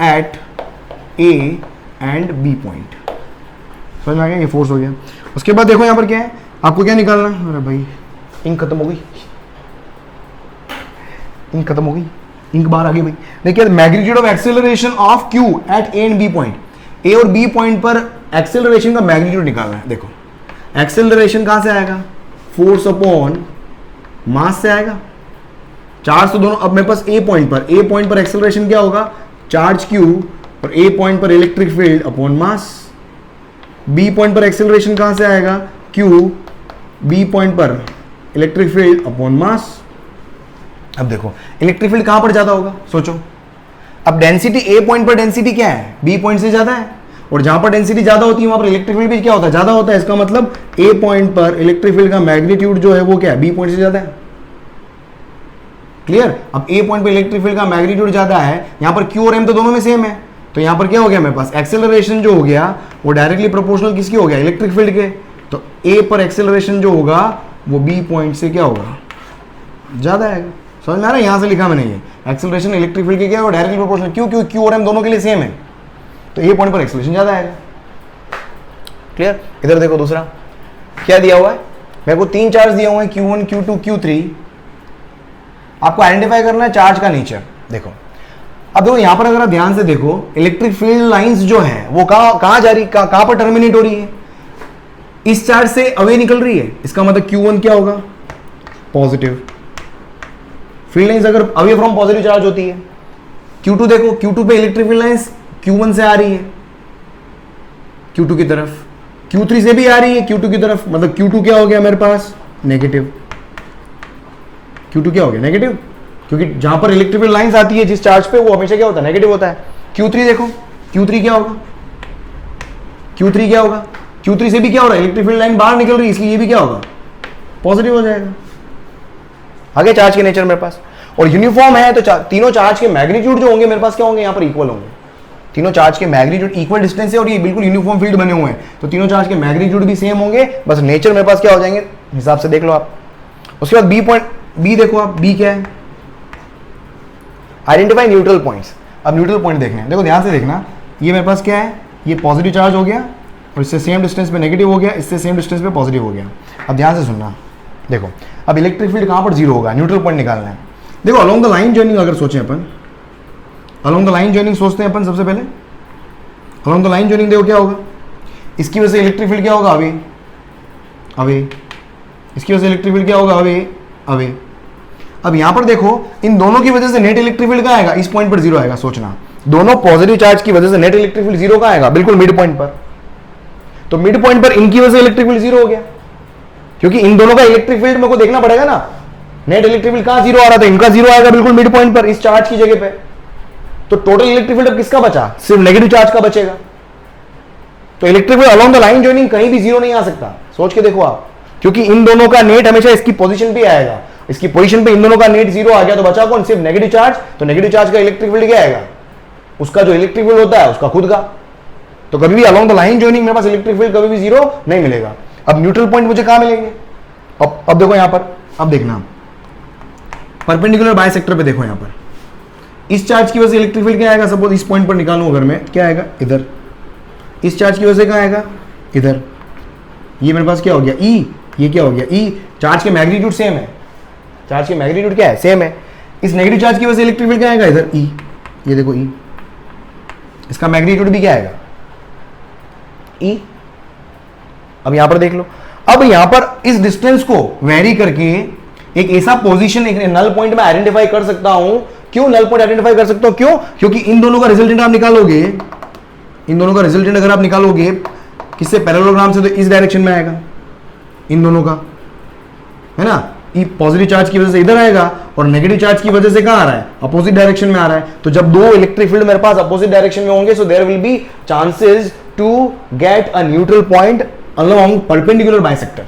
at A and B point. समझ में आ गया, ये फोर्स हो गया। उसके बाद देखो यहाँ पर क्या है, आपको क्या निकालना है, अरे भाई इंक खत्म हो गई, इंक खत्म हो गई, इंक बाहर आ गई भाई। देखिए magnitude of acceleration of Q at A and B point. A और बी पॉइंट पर एक्सेलरेशन का मैग्नीट्यूड निकालना है। देखो एक्सेलरेशन कहां से आएगा, फोर्स अपॉन मास से आएगा। चार्ज तो दोनों, अब मेरे पास ए पॉइंट पर एक्सेलरेशन क्या होगा, चार्ज क्यू, और ए पॉइंट पर electric field upon mass. B point पर एक्सेलरेशन कहां से आएगा, क्यू, बी पॉइंट पर इलेक्ट्रिक फील्ड अपॉन मास। अब देखो इलेक्ट्रिक फील्ड कहां पर ज्यादा होगा, सोचो। अब डेंसिटी ए पॉइंट पर डेंसिटी क्या है, बी पॉइंट से ज्यादा है, और जहां पर डेंसिटी ज्यादा होती है वहां पर इलेक्ट्रिक फील्ड भी क्या होता है, ज्यादा होता है। इसका मतलब ए पॉइंट पर इलेक्ट्रिक फील्ड का मैग्नीट्यूड जो है वो क्या है, बी पॉइंट से ज्यादा है। क्लियर। अब ए पॉइंट पर इलेक्ट्रिक फील्ड का मैग्नीट्यूड ज्यादा है, यहां पर क्यू और एम तो दोनों में सेम है, तो यहां पर क्या हो गया मेरे पास, एक्सेलरेशन जो हो गया वो डायरेक्टली प्रोपोर्शनल किसकी हो गया, इलेक्ट्रिक फील्ड के। तो ए पर एक्सेलरेशन जो होगा वो बी पॉइंट से क्या होगा, ज्यादा आएगा। समझ में आ रहा है, यहां से लिखा मैंने ये एक्सेलरेशन इलेक्ट्रिक फील्ड के क्या है, डायरेक्टली प्रोपोर्शनल। क्यों, क्यों क्यू और एम दोनों के लिए सेम है, तो ए पॉइंट पर एक्सेलरेशन ज्यादा आएगा। क्लियर। इधर देखो दूसरा क्या दिया हुआ है, मेरे को 3 चार्ज दिया हुआ है Q1 Q2 Q3। आपको आइडेंटिफाई करना है चार्ज का नेचर। देखो अब देखो यहां पर अगर आप ध्यान से देखो, इलेक्ट्रिक फील्ड लाइंस जो है वो कहां जा रही, कहां पर टर्मिनेट हो रही है, इस चार्ज से अवे निकल रही है। इसका मतलब Q1 क्या होगा, पॉजिटिव। फील्ड लाइंस अगर अवे फ्रॉम पॉजिटिव चार्ज होती है। Q2 देखो, Q2 पे इलेक्ट्रिक फील्ड लाइंस Q1 से आ रही है Q2 की तरफ, Q3 से भी आ रही है Q2 की तरफ, मतलब Q2 क्या हो गया मेरे पास, नेगेटिव। Q2 क्या हो गया, नेगेटिव, क्योंकि जहां पर इलेक्ट्रिक फील्ड लाइंस आती है जिस चार्ज पे, वो हमेशा क्या होता है, नेगेटिव होता है। Q3 देखो, Q3 क्या होगा, Q3 क्या होगा, Q3 से भी क्या हो रहा है, इलेक्ट्रिक फील्ड लाइन बाहर निकल रही है, इसलिए ये भी क्या होगा, पॉजिटिव हो जाएगा। आगे चार्ज के नेचर मेरे पास, और यूनिफॉर्म है तो तीनों चार्ज के मैग्नीट्यूड जो होंगे मेरे पास क्या होंगे, यहां पर इक्वल होंगे। तीनों चार्ज के मैग्नीट्यूड इक्वल डिस्टेंस है और ये बिल्कुल यूनिफॉर्म फील्ड बने हुए हैं, तो तीनों चार्ज के मैग्नीट्यूड भी सेम होंगे, बस नेचर मेरे पास क्या हो जाएंगे, हिसाब से देख लो आप। उसके बाद बी पॉइंट, बी देखो आप, बी क्या है, आइडेंटिफाई न्यूट्रल पॉइंट्स। अब न्यूट्रल पॉइंट देखने हैं, देखो ध्यान से देखना, ये मेरे पास क्या है, ये पॉजिटिव चार्ज हो गया और इससे सेम डिस्टेंस पे नेगेटिव हो गया, इससे सेम डिस्टेंस पे पॉजिटिव हो गया। अब ध्यान से सुनना, देखो अब इलेक्ट्रिक फील्ड कहां पर जीरो होगा, न्यूट्रल पॉइंट निकालना है। देखो अलोंग द लाइन जॉइनिंग अगर सोचें अपन, अलोंग द लाइन जॉइनिंग सोचते हैं अपन सबसे पहले, अलोंग द लाइन जॉइनिंग देखो क्या होगा, इसकी वजह से इलेक्ट्रिक फील्ड क्या होगा, अवे अवे, इसकी वजह से इलेक्ट्रिक फील्ड क्या होगा, अवे अवे। अब यहां पर देखो इन दोनों की वजह से नेट इलेक्ट्रिक फील्ड कहां आएगा, इस पॉइंट पर जीरो आएगा। सोचना दोनों पॉजिटिव चार्ज की वजह से नेट इलेक्ट्रिक फील्ड जीरो कहां आएगा, बिल्कुल मिड पॉइंट पर। तो मिड पॉइंट पर इनकी वजह से इलेक्ट्रिक फील्ड जीरो हो गया, क्योंकि इन दोनों का इलेक्ट्रिक फील्ड मेरे को देखना पड़ेगा ना, नेट इलेक्ट्रिक फील्ड कहां जीरो आ रहा था, इनका जीरो आएगा बिल्कुल मिड पॉइंट पर, इस चार्ज की जगह पे। तो टोटल इलेक्ट्रिक फील्ड अब किसका बचा, सिर्फ नेगेटिव चार्ज का बचेगा। तो electric field along the line joining कहीं भी जीरो नहीं आ सकता, सोच के देखो आप, क्योंकि इन दोनों का नेट हमेशा इसकी पोजीशन पे आएगा, इसकी पोजीशन पे इन दोनों का नेट जीरो आ गया, तो बचा कौन, सिर्फ नेगेटिव चार्ज। तो नेगेटिव चार्ज का इलेक्ट्रिक फील्ड क्या आएगा, उसका जो इलेक्ट्रिक फील्ड होता है उसका खुद का। तो कभी भी अलोंग द लाइन जॉइनिंग मेरे पास इलेक्ट्रिक फील्ड कभी भी जीरो नहीं मिलेगा। अब न्यूट्रल पॉइंट मुझे कहां मिलेंगे, अब देखो यहां पर, अब देखना परपेंडिकुलर बाइसेक्टर पे, देखो यहां पर इस चार्ज की वजह से इलेक्ट्रिक फील्ड क्या आएगा, सपोज इस पॉइंट पर निकालूं अगर मैं, क्या आएगा, इधर। इस चार्ज की वजह से कहां आएगा, इधर। ये मेरे पास क्या हो गया, ई, ये क्या हो गया, ई। चार्ज के मैग्नीट्यूड सेम है, चार्ज के मैग्नीट्यूड क्या है, सेम है। इस नेगेटिव चार्ज की वजह से इलेक्ट्रिक फील्ड क्या आएगा, इधर ई, ये देखो ई, इसका मैग्नीट्यूड भी क्या आएगा, ई। अब यहां पर देख लो, अब यहां पर इस डिस्टेंस को वेरी करके एक ऐसा पोजीशन एक नल पॉइंट में आइडेंटिफाई कर सकता हूं। क्यों नल पॉइंट आइडेंटिफाई कर सकता हूं, क्यों, क्योंकि इन दोनों का रिजल्टेंट आप निकालोगे, इन दोनों का रिजल्टेंट अगर आप निकालोगे किससे, पैरेललोग्राम से, तो इस डायरेक्शन में आएगा, इन दोनों का, है ना। पॉजिटिव चार्ज की वजह से इधर आएगा और नेगेटिव चार्ज की वजह से कहां आ रहा है, अपोजिट डायरेक्शन में आ रहा है। तो जब दो इलेक्ट्रिक फील्ड मेरे पास अपोजिट डायरेक्शन में होंगे, so there will be chances to get a neutral point along perpendicular bisector,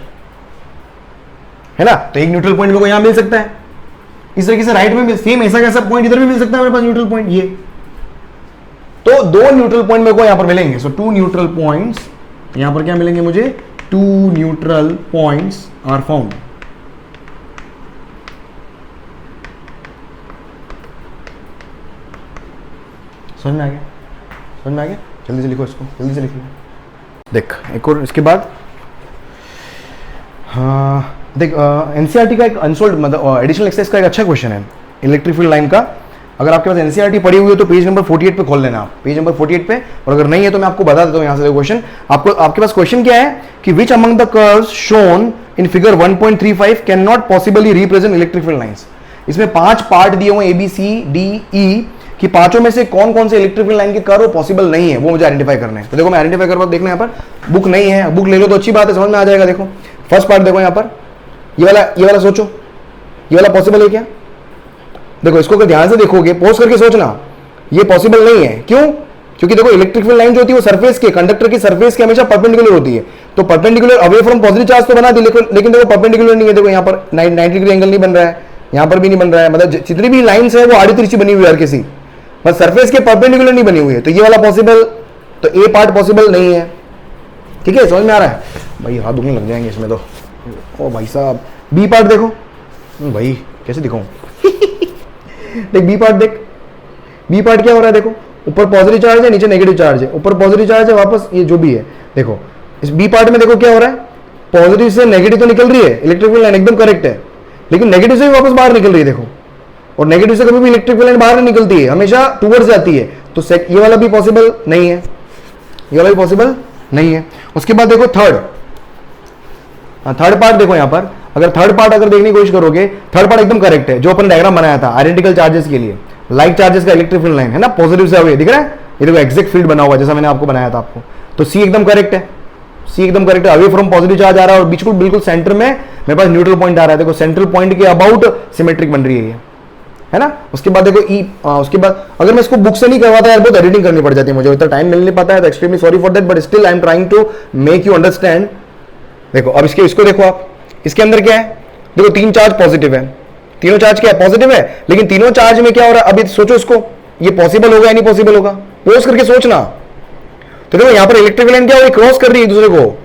है ना। तो एक न्यूट्रल पॉइंट मेरे को यहां मिल सकता है, इस तरीके से राइट में सेम ऐसा कैसा पॉइंट इधर भी मिल सकता है मेरे पास न्यूट्रल पॉइंट, ये। तो दो न्यूट्रल पॉइंट मेरे को यहां पर मिलेंगे, सो टू न्यूट्रल पॉइंट्स यहां पर क्या मिलेंगे मुझे, two neutral points are found. समझ में आ गया, समझ में आ गया, जल्दी से लिखो इसको, जल्दी से लिख लो। देख एक और इसके बाद, हाँ देख एनसीईआरटी का एक अनसोल्ड मतलब एडिशनल एक्सरसाइज का एक अच्छा क्वेश्चन है इलेक्ट्रिक फील्ड लाइन का। अगर आपके पास एनसीईआरटी पड़ी हुई है तो पेज नंबर 48 पे खोल लेना आप, पेज नंबर 48 पे। और अगर नहीं है तो मैं आपको बता देता हूँ यहाँ से क्वेश्चन। आपको आपके पास क्वेश्चन क्या है कि which among the curves shown in figure 1.35 can not possibly represent electric field lines. इसमें 5 पार्ट दिए हुए A B C D E कि पांचों में से कौन कौन से इलेक्ट्रिक फील्ड लाइन के कर्व पॉसिबल नहीं है, वो मुझे आइडेंटिफाई करना है। तो देखो मैं आइडेंटिफाई कर रहा हूं, देखना यहाँ पर बुक नहीं है, बुक ले लो तो अच्छी बात है, समझ में आ जाएगा। देखो फर्स्ट पार्ट देखो यहाँ पर, ये वाला सोचो, ये वाला पॉसिबल है क्या? देखो इसको अगर ध्यान से देखोगे, पॉज करके सोचना, ये पॉसिबल नहीं है। क्यों? क्योंकि देखो इलेक्ट्रिक फील्ड लाइन जो होती है वो सरफेस के, कंडक्टर की सरफेस के हमेशा परपेंडिकुलर होती है। तो perpendicular away from positive charge तो बना दी, लेकिन देखो परपेंडिकुलर नहीं है। देखो यहाँ पर 90 डिग्री एंगल नहीं बन रहा है, यहाँ पर भी नहीं बन रहा है, मतलब जितनी भी लाइंस है वो आड़ी तिरछी बनी हुई है हर किसी। पर सरफेस के परपेंडिकुलर नहीं बनी हुई है, तो ये वाला पॉसिबल, तो ए पार्ट पॉसिबल नहीं है। ठीक है, समझ में आ रहा है भाई? हाथ दुखने लग जाएंगे इसमें तो। ओ भाई साहब, बी पार्ट देखो भाई, कैसे दिखाऊं देख बी पार्ट, देख बी पार्ट क्या हो रहा है, देखो ऊपर पॉजिटिव चार्ज है, नीचे नेगेटिव चार्ज है, ऊपर पॉजिटिव चार्ज है, वापस ये जो भी है, देखो इस बी पार्ट में देखो क्या हो रहा है, पॉजिटिव से नेगेटिव तो निकल रही है, इलेक्ट्रिक फील्ड लाइन एकदम करेक्ट है, लेकिन नेगेटिव से भी वापस बाहर निकल रही है देखो, और नेगेटिव से कभी भी इलेक्ट्रिक फील्ड लाइन बाहर नहीं निकलती है, हमेशा टूवर्ड्स जाती है। तो ये वाला भी पॉसिबल नहीं है, ये वाला भी पॉसिबल नहीं है। उसके बाद देखो थर्ड पार्ट देखो यहाँ पर, अगर थर्ड पार्ट अगर देखने की कोशिश करोगे, थर्ड पार्ट एकदम करेक्ट है, जो अपन डायग्राम बनाया था आइडेंटिकल चार्जेस के लिए, लाइक चार्जेस का इलेक्ट्रिक फील्ड लाइन है ना, पॉजिटिव से अवे दिख रहा है, ये देखो एग्जैक्ट फील्ड बना हुआ जैसा मैंने आपको बनाया था आपको, तो सी एकदम करेक्ट है, सी एकदम करेक्ट है, अवे फ्रॉम पॉजिटिव चार्ज आ रहा है, और बिल्कुल बिल्कुल सेंटर में मेरे पास न्यूट्रल पॉइंट आ रहा है, देखो सेंट्रल पॉइंट के अबाउट सिमेट्रिक बन रही है ना। उसके बाद देखो उसके बाद अगर मैं इसको बुक से नहीं करवाता यार, बहुत एडिटिंग करनी पड़ जाती है मुझे, इतना टाइम मिल नहीं पाता है, तो extremely sorry for that, but still I am trying to make you understand. देखो अब इसको देखो आप, इसके अंदर क्या है, देखो तीन चार्ज पॉजिटिव है, तीनों चार्ज क्या है, पॉजिटिव है, लेकिन तीनों चार्ज में क्या हो रहा है, अभी सोचो इसको, ये पॉसिबल होगा या नहीं पॉसिबल होगा, पोज करके सोचना। तो देखो यहां पर इलेक्ट्रिक लाइन क्या हो रही है, क्रॉस कर रही है एक दूसरे को,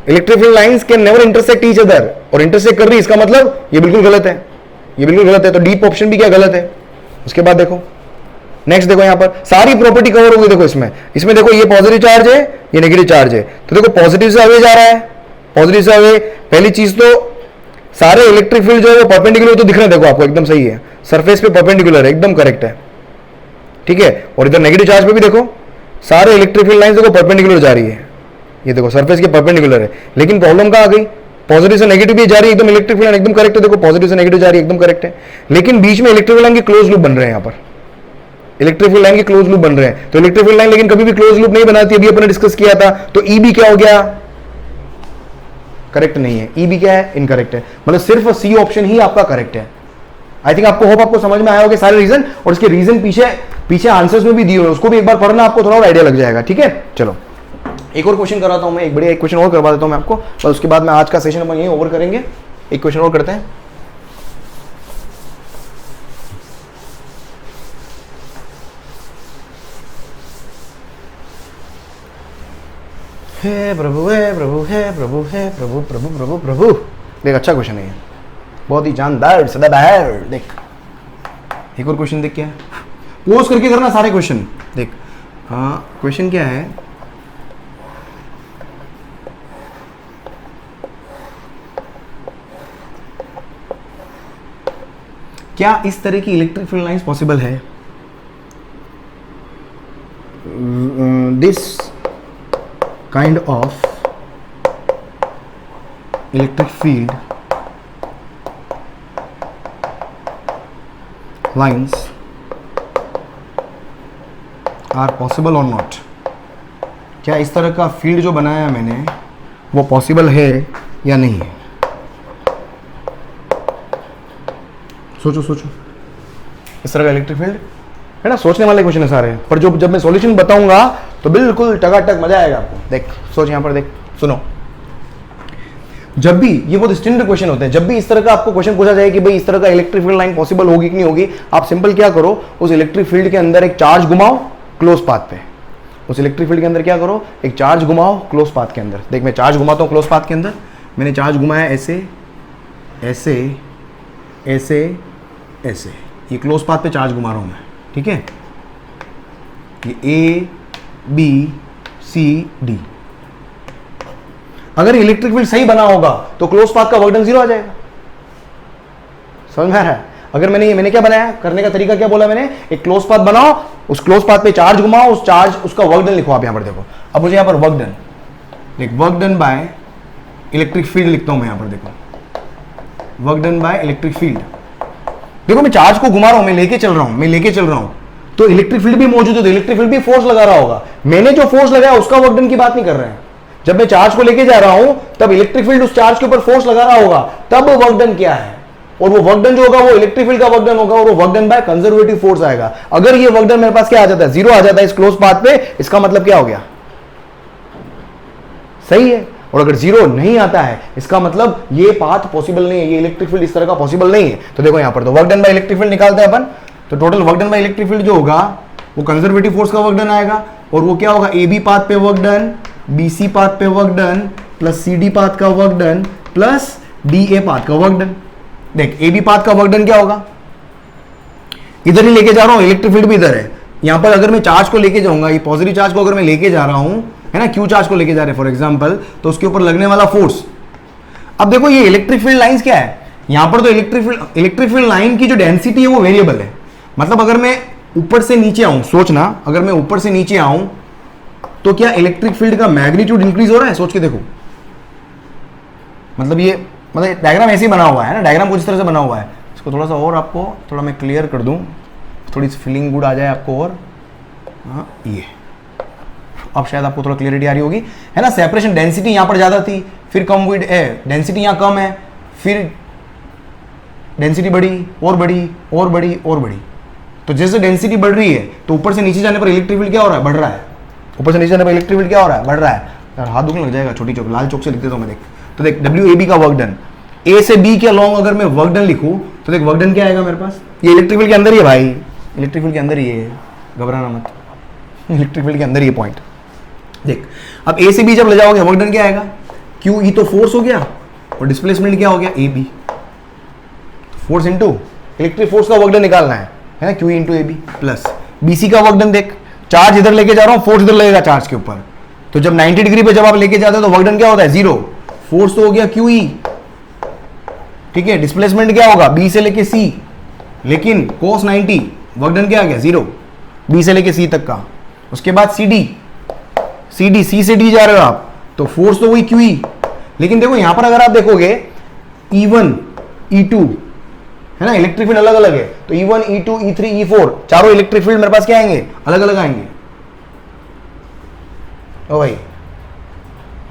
electric field lines can never intersect each other, और इंटरसेक्ट कर रही है, इसका मतलब ये बिल्कुल गलत है, ये बिल्कुल गलत है, तो डीप ऑप्शन भी क्या गलत है। उसके बाद देखो नेक्स्ट, देखो यहां पर सारी प्रॉपर्टी कवर होगी, देखो इसमें देखो ये पॉजिटिव चार्ज है, ये नेगेटिव चार्ज है, तो देखो पॉजिटिव से अवे जा रहा है, पॉजिटिव से अवे, पहली चीज तो सारे इलेक्ट्रिक फील्ड जो है वो परपेंडिकुलर तो दिख रहे हैं, देखो आपको एकदम सही है, सरफेस पे परपेंडिकुलर है, एकदम करेक्ट है, ठीक है। और इधर नेगेटिव चार्ज पे भी देखो सारे इलेक्ट्रिक फील्ड लाइंस देखो परपेंडिकुलर जा रही है, ये देखो सरफेस के परपेंडिकुलर है, लेकिन प्रॉब्लम कहां आ गई, पॉजिटिव से नेगेटिव भी जा रही है, एकदम इलेक्ट्रिक फील्ड लाइन एकदम करेक्ट है, देखो पॉजिटिव से नेगेटिव जा रही है एकदम करेक्ट है, लेकिन बीच में इलेक्ट्रिक फील्ड लाइन के क्लोज लूप बन रहे हैं, यहां पर इलेक्ट्रिक फील्ड लाइन के क्लोज लूप बन रहे हैं, तो इलेक्ट्रिक फील्ड लाइन लेकिन कभी भी क्लोज लूप नहीं बनाती, अभी अपने डिस्कस किया था, तो ई भी क्या हो गया, करेक्ट नहीं है, ई भी क्या है, इनकरेक्ट है, मतलब सिर्फ सी ऑप्शन ही आपका करेक्ट है। आई थिंक आपको होप आपको समझ में आया होगा सारे रीजन, और इसके रीजन पीछे आंसर्स में भी दिए हुए, उसको भी एक बार पढ़ना, आपको थोड़ा और आइडिया लग जाएगा। ठीक है, चलो एक और क्वेश्चन कराता हूं मैं, एक बढ़िया एक क्वेश्चन और करवा देता हूं मैं आपको, और उसके बाद में आज का सेशन अपन यहीं ओवर करेंगे। एक क्वेश्चन और करते हैं, हे प्रभु हे प्रभु हे प्रभु हे प्रभु प्रभु प्रभु प्रभु। देख अच्छा क्वेश्चन है ये, बहुत ही जानदार सदाबहार। देख एक और क्वेश्चन देख, क्या है, पोज करके करना सारे क्वेश्चन। देख हाँ, क्वेश्चन क्या है, क्या इस तरह की इलेक्ट्रिक फील्ड लाइंस पॉसिबल है, this kind of electric field lines are possible or not, क्या इस तरह का फील्ड जो बनाया मैंने वो पॉसिबल है या नहीं है। सोचो सोचो, इस तरह का इलेक्ट्रिक फील्ड है ना, सोचने वाले क्वेश्चन है सारे, पर जब मैं सॉल्यूशन बताऊंगा तो बिल्कुल टकाटक मजा आएगा आपको। देख सोच यहां पर, देख सुनो, जब भी ये बहुत स्टैंडर्ड क्वेश्चन होते हैं, जब भी इस तरह का आपको क्वेश्चन पूछा जाए कि भाई इस तरह का इलेक्ट्रिक फील्ड लाइन पॉसिबल होगी कि नहीं होगी, आप सिंपल क्या करो, उस इलेक्ट्रिक फील्ड के अंदर एक चार्ज घुमाओ क्लोज पाथ पे, उस इलेक्ट्रिक फील्ड के अंदर क्या करो, एक चार्ज घुमाओ क्लोज पाथ के अंदर। देख मैं चार्ज घुमाता हूं क्लोज पाथ के अंदर, मैंने चार्ज घुमाया ऐसे ऐसे ऐसे ऐसे, ये क्लोज पाथ पे चार्ज घुमा रहा हूं मैं, ठीक है, ये ए बी सी डी। अगर इलेक्ट्रिक फील्ड सही बना होगा तो क्लोज पाथ का वर्क डन 0 आ जाएगा। समझ में आ रहा है? अगर मैंने क्या बनाया, करने का तरीका क्या बोला मैंने, एक क्लोज पाथ बनाओ, उस क्लोज पाथ पे चार्ज घुमाओ, उस चार्ज उसका वर्क डन लिखो आप यहां पर। देखो अब मुझे यहां पर वर्क डन, एक work done by electric field लिखता हूं मैं यहां पर। देखो work done by electric field, देखो मैं चार्ज को घुमा रहा हूं, मैं लेके चल रहा हूं, तो इलेक्ट्रिक फील्ड भी मौजूद है, तो इलेक्ट्रिक फील्ड भी फोर्स लगा रहा होगा। मैंने जो फोर्स लगाया उसका वर्क डन की बात नहीं कर रहे हैं, जब मैं चार्ज को लेके जा रहा हूं तब इलेक्ट्रिक फील्ड उस चार्ज के ऊपर फोर्स लगा रहा होगा, तब वर्क डन क्या है, और वो वर्क डन जो होगा वो इलेक्ट्रिक फील्ड का वर्क डन होगा, और वो work done by conservative force आएगा। अगर ये वर्क डन मेरे पास क्या आ जाता है, 0 आ जाता है इस क्लोज पाथ पे, इसका मतलब क्या हो गया, सही है। और अगर 0 नहीं आता है इसका मतलब ये पाथ पॉसिबल नहीं है, ये इलेक्ट्रिक फील्ड इस तरह का पॉसिबल नहीं है। तो देखो यहां पर तो work done by electric field निकालते हैं अपन, तो total work done by electric field जो होगा वो कंजर्वेटिव फोर्स का वर्क डन आएगा, और वो क्या होगा, ए बी पाथ पे work done, B C path पे work done, plus C D path का work done, plus D A path का वर्क डन। देख ए बी पाथ का वर्क डन क्या होगा, इधर ही लेके जा रहा हूं, इलेक्ट्रिक फील्ड भी इधर है, यहां पर अगर मैं चार्ज को लेके जाऊंगा, ये पॉजिटिव चार्ज को अगर मैं लेके जा रहा हूं, है ना, क्यू चार्ज को लेके जा रहे हैं फॉर एग्जांपल, तो उसके ऊपर लगने वाला फोर्स। अब देखो ये इलेक्ट्रिक फील्ड लाइंस क्या है, यहां पर तो इलेक्ट्रिक फील्ड लाइन की जो डेंसिटी है वो वेरिएबल है। मतलब अगर मैं ऊपर से नीचे आऊं, सोचना अगर मैं ऊपर से नीचे आऊं तो क्या इलेक्ट्रिक फील्ड का मैग्नीट्यूड इंक्रीज हो रहा है, सोच के देखो। मतलब ये मतलब डायग्राम ऐसे ही बना हुआ है ना, डायग्राम कुछ इस तरह से बना हुआ है। इसको थोड़ा सा और आपको थोड़ा मैं क्लियर कर दूं, थोड़ी सी फीलिंग गुड आ जाए आपको। और हाँ ये अब शायद आपको थोड़ा क्लियरिटी आ रही होगी, है ना। सेपरेशन डेंसिटी यहां पर ज्यादा थी, फिर कम हुई, डेंसिटी यहां कम है, फिर डेंसिटी बढ़ी और बढ़ी और बढ़ी और बढ़ी। तो जैसे डेंसिटी बढ़ रही है तो ऊपर से नीचे जाने पर इलेक्ट्रिक फील्ड क्या हो रहा है, बढ़ रहा है। ऊपर से नीचे जाने पर इलेक्ट्रिक फील्ड क्या हो रहा है, बढ़ रहा है। यार हाथ दुखने लग जाएगा, छोटी चौक लाल चौक से लिख देता हूं मैं। देख तो देख डब्ल्यू ए बी का वर्क डन, ए से बी के अलोंग अगर मैं वर्क डन लिखूं तो देख वर्क डन क्या आएगा मेरे पास, ये इलेक्ट्रिक फील्ड के अंदर ही है भाई, इलेक्ट्रिक फील्ड के अंदर ही है, घबराना मत, इलेक्ट्रिक फील्ड के अंदर ही है पॉइंट। देख अब ए से बी जब ले जाओगे वर्क डन क्या आएगा, क्यू ई तो फोर्स हो गया और डिस्प्लेसमेंट क्या हो गया, A B. Force into electric force का वर्क डन निकालना है ना, Q into A B, plus B C का वर्क डन। देख चार्ज इधर लेके जा रहा हूं, फोर्स इधर लगेगा चार्ज के ऊपर, तो जब 90 डिग्री पे जब आप लेके जाते हो तो वर्क डन क्या होता है, जीरो। फोर्स तो हो गया क्यू ई, ठीक है। डिस्प्लेसमेंट क्या होगा, बी से लेके सी, लेकिन कोस 90, वर्क डन क्या आ गया, जीरो, बी से लेके सी तक का। उसके बाद सी डी, सी से डी जा रहे हो आप, तो फोर्स तो वही क्यू ई, लेकिन देखो यहां पर अगर आप देखोगे E1 E2 है ना, इलेक्ट्रिक फील्ड अलग अलग है, तो E1 E2 E3 E4 चारों इलेक्ट्रिक फील्ड मेरे पास क्या आएंगे, अलग अलग आएंगे। ओ भाई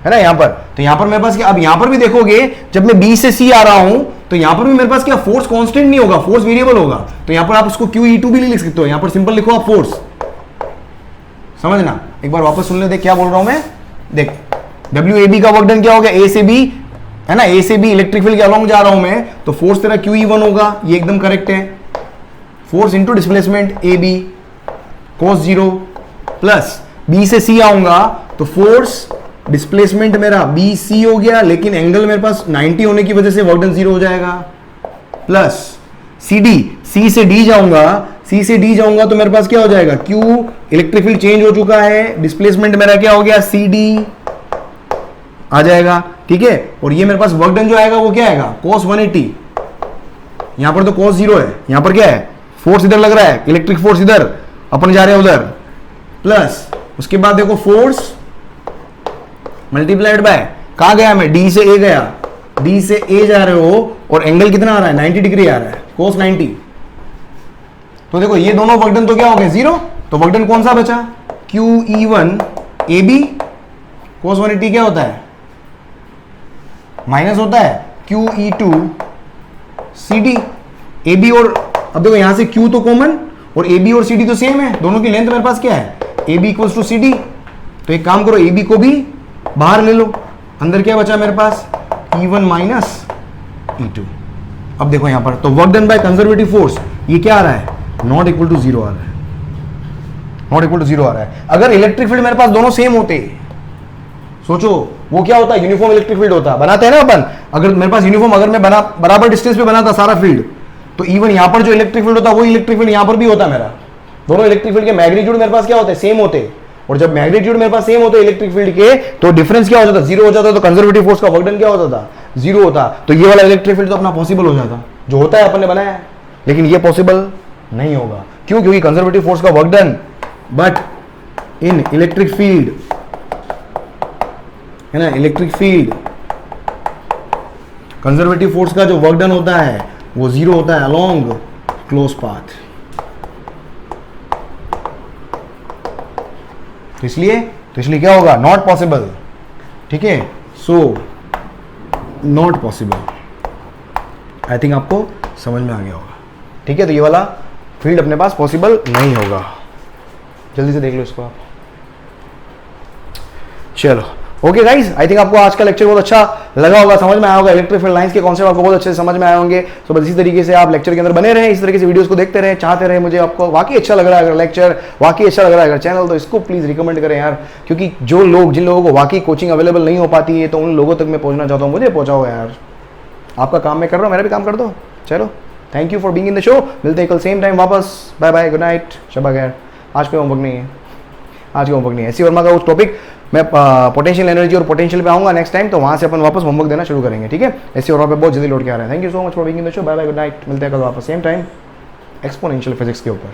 है ना यहां पर, तो यहां पर मेरे पास क्या, अब यहां पर भी देखोगे जब मैं B से C आ रहा हूं तो यहां पर भी मेरे पास क्या, फोर्स कांस्टेंट नहीं होगा, फोर्स वेरिएबल होगा। तो यहां पर आप उसको QE2 भी लिख सकते हो, यहां पर सिंपल लिखो आप फोर्स। समझना, एक बार वापस सुन ले, देख क्या बोल रहा हूं मैं। देख WAB का वर्क डन क्या हो गया, A से B है ना, A से B इलेक्ट्रिक फील्ड के अलोंग जा रहा हूं मैं, तो फोर्स तेरा QE1 होगा, ये एकदम करेक्ट है। Force into displacement AB cos 0, plus B से C आऊंगा तो फोर्स डिस्प्लेसमेंट मेरा BC हो गया, लेकिन एंगल मेरे पास 90 होने की वजह से वर्क डन 0 हो जाएगा, प्लस CD, C से D जाऊंगा, C से D जाऊंगा तो मेरे पास क्या हो जाएगा, Q इलेक्ट्रिक फील्ड चेंज हो चुका है, डिस्प्लेसमेंट मेरा क्या हो गया, CD आ जाएगा, ठीक है। और ये मेरे पास वर्क डन जो आएगा वो क्या आएगा, cos 180। यहां पर तो cos 0 है, यहां पर क्या है, फोर्स इधर लग रहा है, इलेक्ट्रिक फोर्स इधर, अपन जा रहे हैं उधर, प्लस उसके बाद देखो फोर्स मल्टीप्लाइड बाय, कहां गया मैं, D से A गया, D से A जा रहे हो और एंगल कितना आ रहा है, 90 डिग्री आ रहा है, cos 90। तो देखो ये दोनों वर्क डन तो क्या हो गए, जीरो। तो वर्क डन कौन सा बचा, QE1 AB, cos 180 क्या होता है, माइनस होता है QE2 CD AB। और अब देखो यहां से Q तो कॉमन और AB और CD तो सेम है, दोनों की लेंथ मेरे पास क्या है, AB इक्वल्स टू CD। तो एक काम करो, AB को भी बाहर ले लो, अंदर क्या बचा मेरे पास, E1 माइनस E2। अब देखो यहां पर तो work done by conservative force ये क्या आ रहा है, नॉट इक्वल टू 0 आ रहा है, नॉट इक्वल टू 0 आ रहा है। अगर इलेक्ट्रिक फील्ड मेरे पास दोनों सेम होते, सोचो वो क्या होता है, यूनिफॉर्म इलेक्ट्रिक फील्ड होता, बनाते हैं ना अपन। अगर मेरे पास यूनिफॉर्म, अगर मैं बराबर डिस्टेंस पे बनाता सारा फील्ड, तो इवन यहां पर जो इलेक्ट्रिक फील्ड होता वही इलेक्ट्रिक फील्ड यहां पर भी होता मेरा। दोनों इलेक्ट्रिक फील्ड के मैग्नीट्यूड मेरे पास क्या होते हैं, सेम होते। और जब मैग्नीट्यूड मेरे पास सेम होते इलेक्ट्रिक फील्ड के, तो डिफरेंस क्या हो जाता, 0 हो जाता। तो कंजर्वेटिव फोर्स का वर्क डन क्या होता था, 0 होता। तो ये वाला इलेक्ट्रिक फील्ड तो अपना पॉसिबल हो जाता, जो होता है अपन ने बनाया है। लेकिन ये पॉसिबल नहीं होगा, क्यों, क्योंकि कंजर्वेटिव फोर्स का work done but in electric field, है ना, इलेक्ट्रिक फील्ड कंजर्वेटिव फोर्स का जो वर्क डन होता है वो 0 होता है अलोंग क्लोज पाथ। तो इसलिए क्या होगा, नॉट पॉसिबल, ठीक है। So not possible, I think आपको समझ में आ गया होगा, ठीक है। तो ये वाला फील्ड अपने पास पॉसिबल नहीं होगा, जल्दी से देख लो इसको आप। चलो ओके गाइज, आई थिंक आपको आज का लेक्चर बहुत अच्छा लगा होगा, समझ में आया होगा, इलेक्ट्रिक फील्ड लाइंस के कॉन्सेप्ट आपको बहुत अच्छे से समझ में आए होंगे। तो बस इसी तरीके से आप लेक्चर के अंदर बने रहें, इस तरीके से वीडियोस को देखते रहें, चाहते रहे। मुझे आपको वाकई अच्छा लग रहा है अगर लेक्चर, वाकई अच्छा लग रहा है अगर चैनल, तो इसको प्लीज रिकमेंड करें यार, क्योंकि जो लोग, जिन लोगों को वाकई कोचिंग अवेलेबल नहीं हो पाती है, तो उन लोगों तक मैं पहुंचना चाहता हूँ, मुझे पहुंचाओ यार। आपका काम मैं कर रहा हूँ, मेरा भी काम कर दो। चलो, thank you for being in the show, मिलते हैं कल सेम टाइम वापस। Bye bye, good night, Shaba खैर। आज कोई होमवर्क नहीं है, आज का होमवर्क नहीं है। एसी वर्मा का उस टॉपिक मैं पोटेंशियल एनर्जी और पोटेंशियल पे आऊंगा नेक्स्ट टाइम, तो वहां से अपन वापस होमवर्क देना शुरू करेंगे, ठीक है। एसी वर्मा पे बहुत जल्दी लौट के आ रहे हैं। Thank you so much for being in the show, bye bye, good night, मिलते हैं कल वापस सेम टाइम एक्सपोनेंशियल फिजिक्स के ऊपर।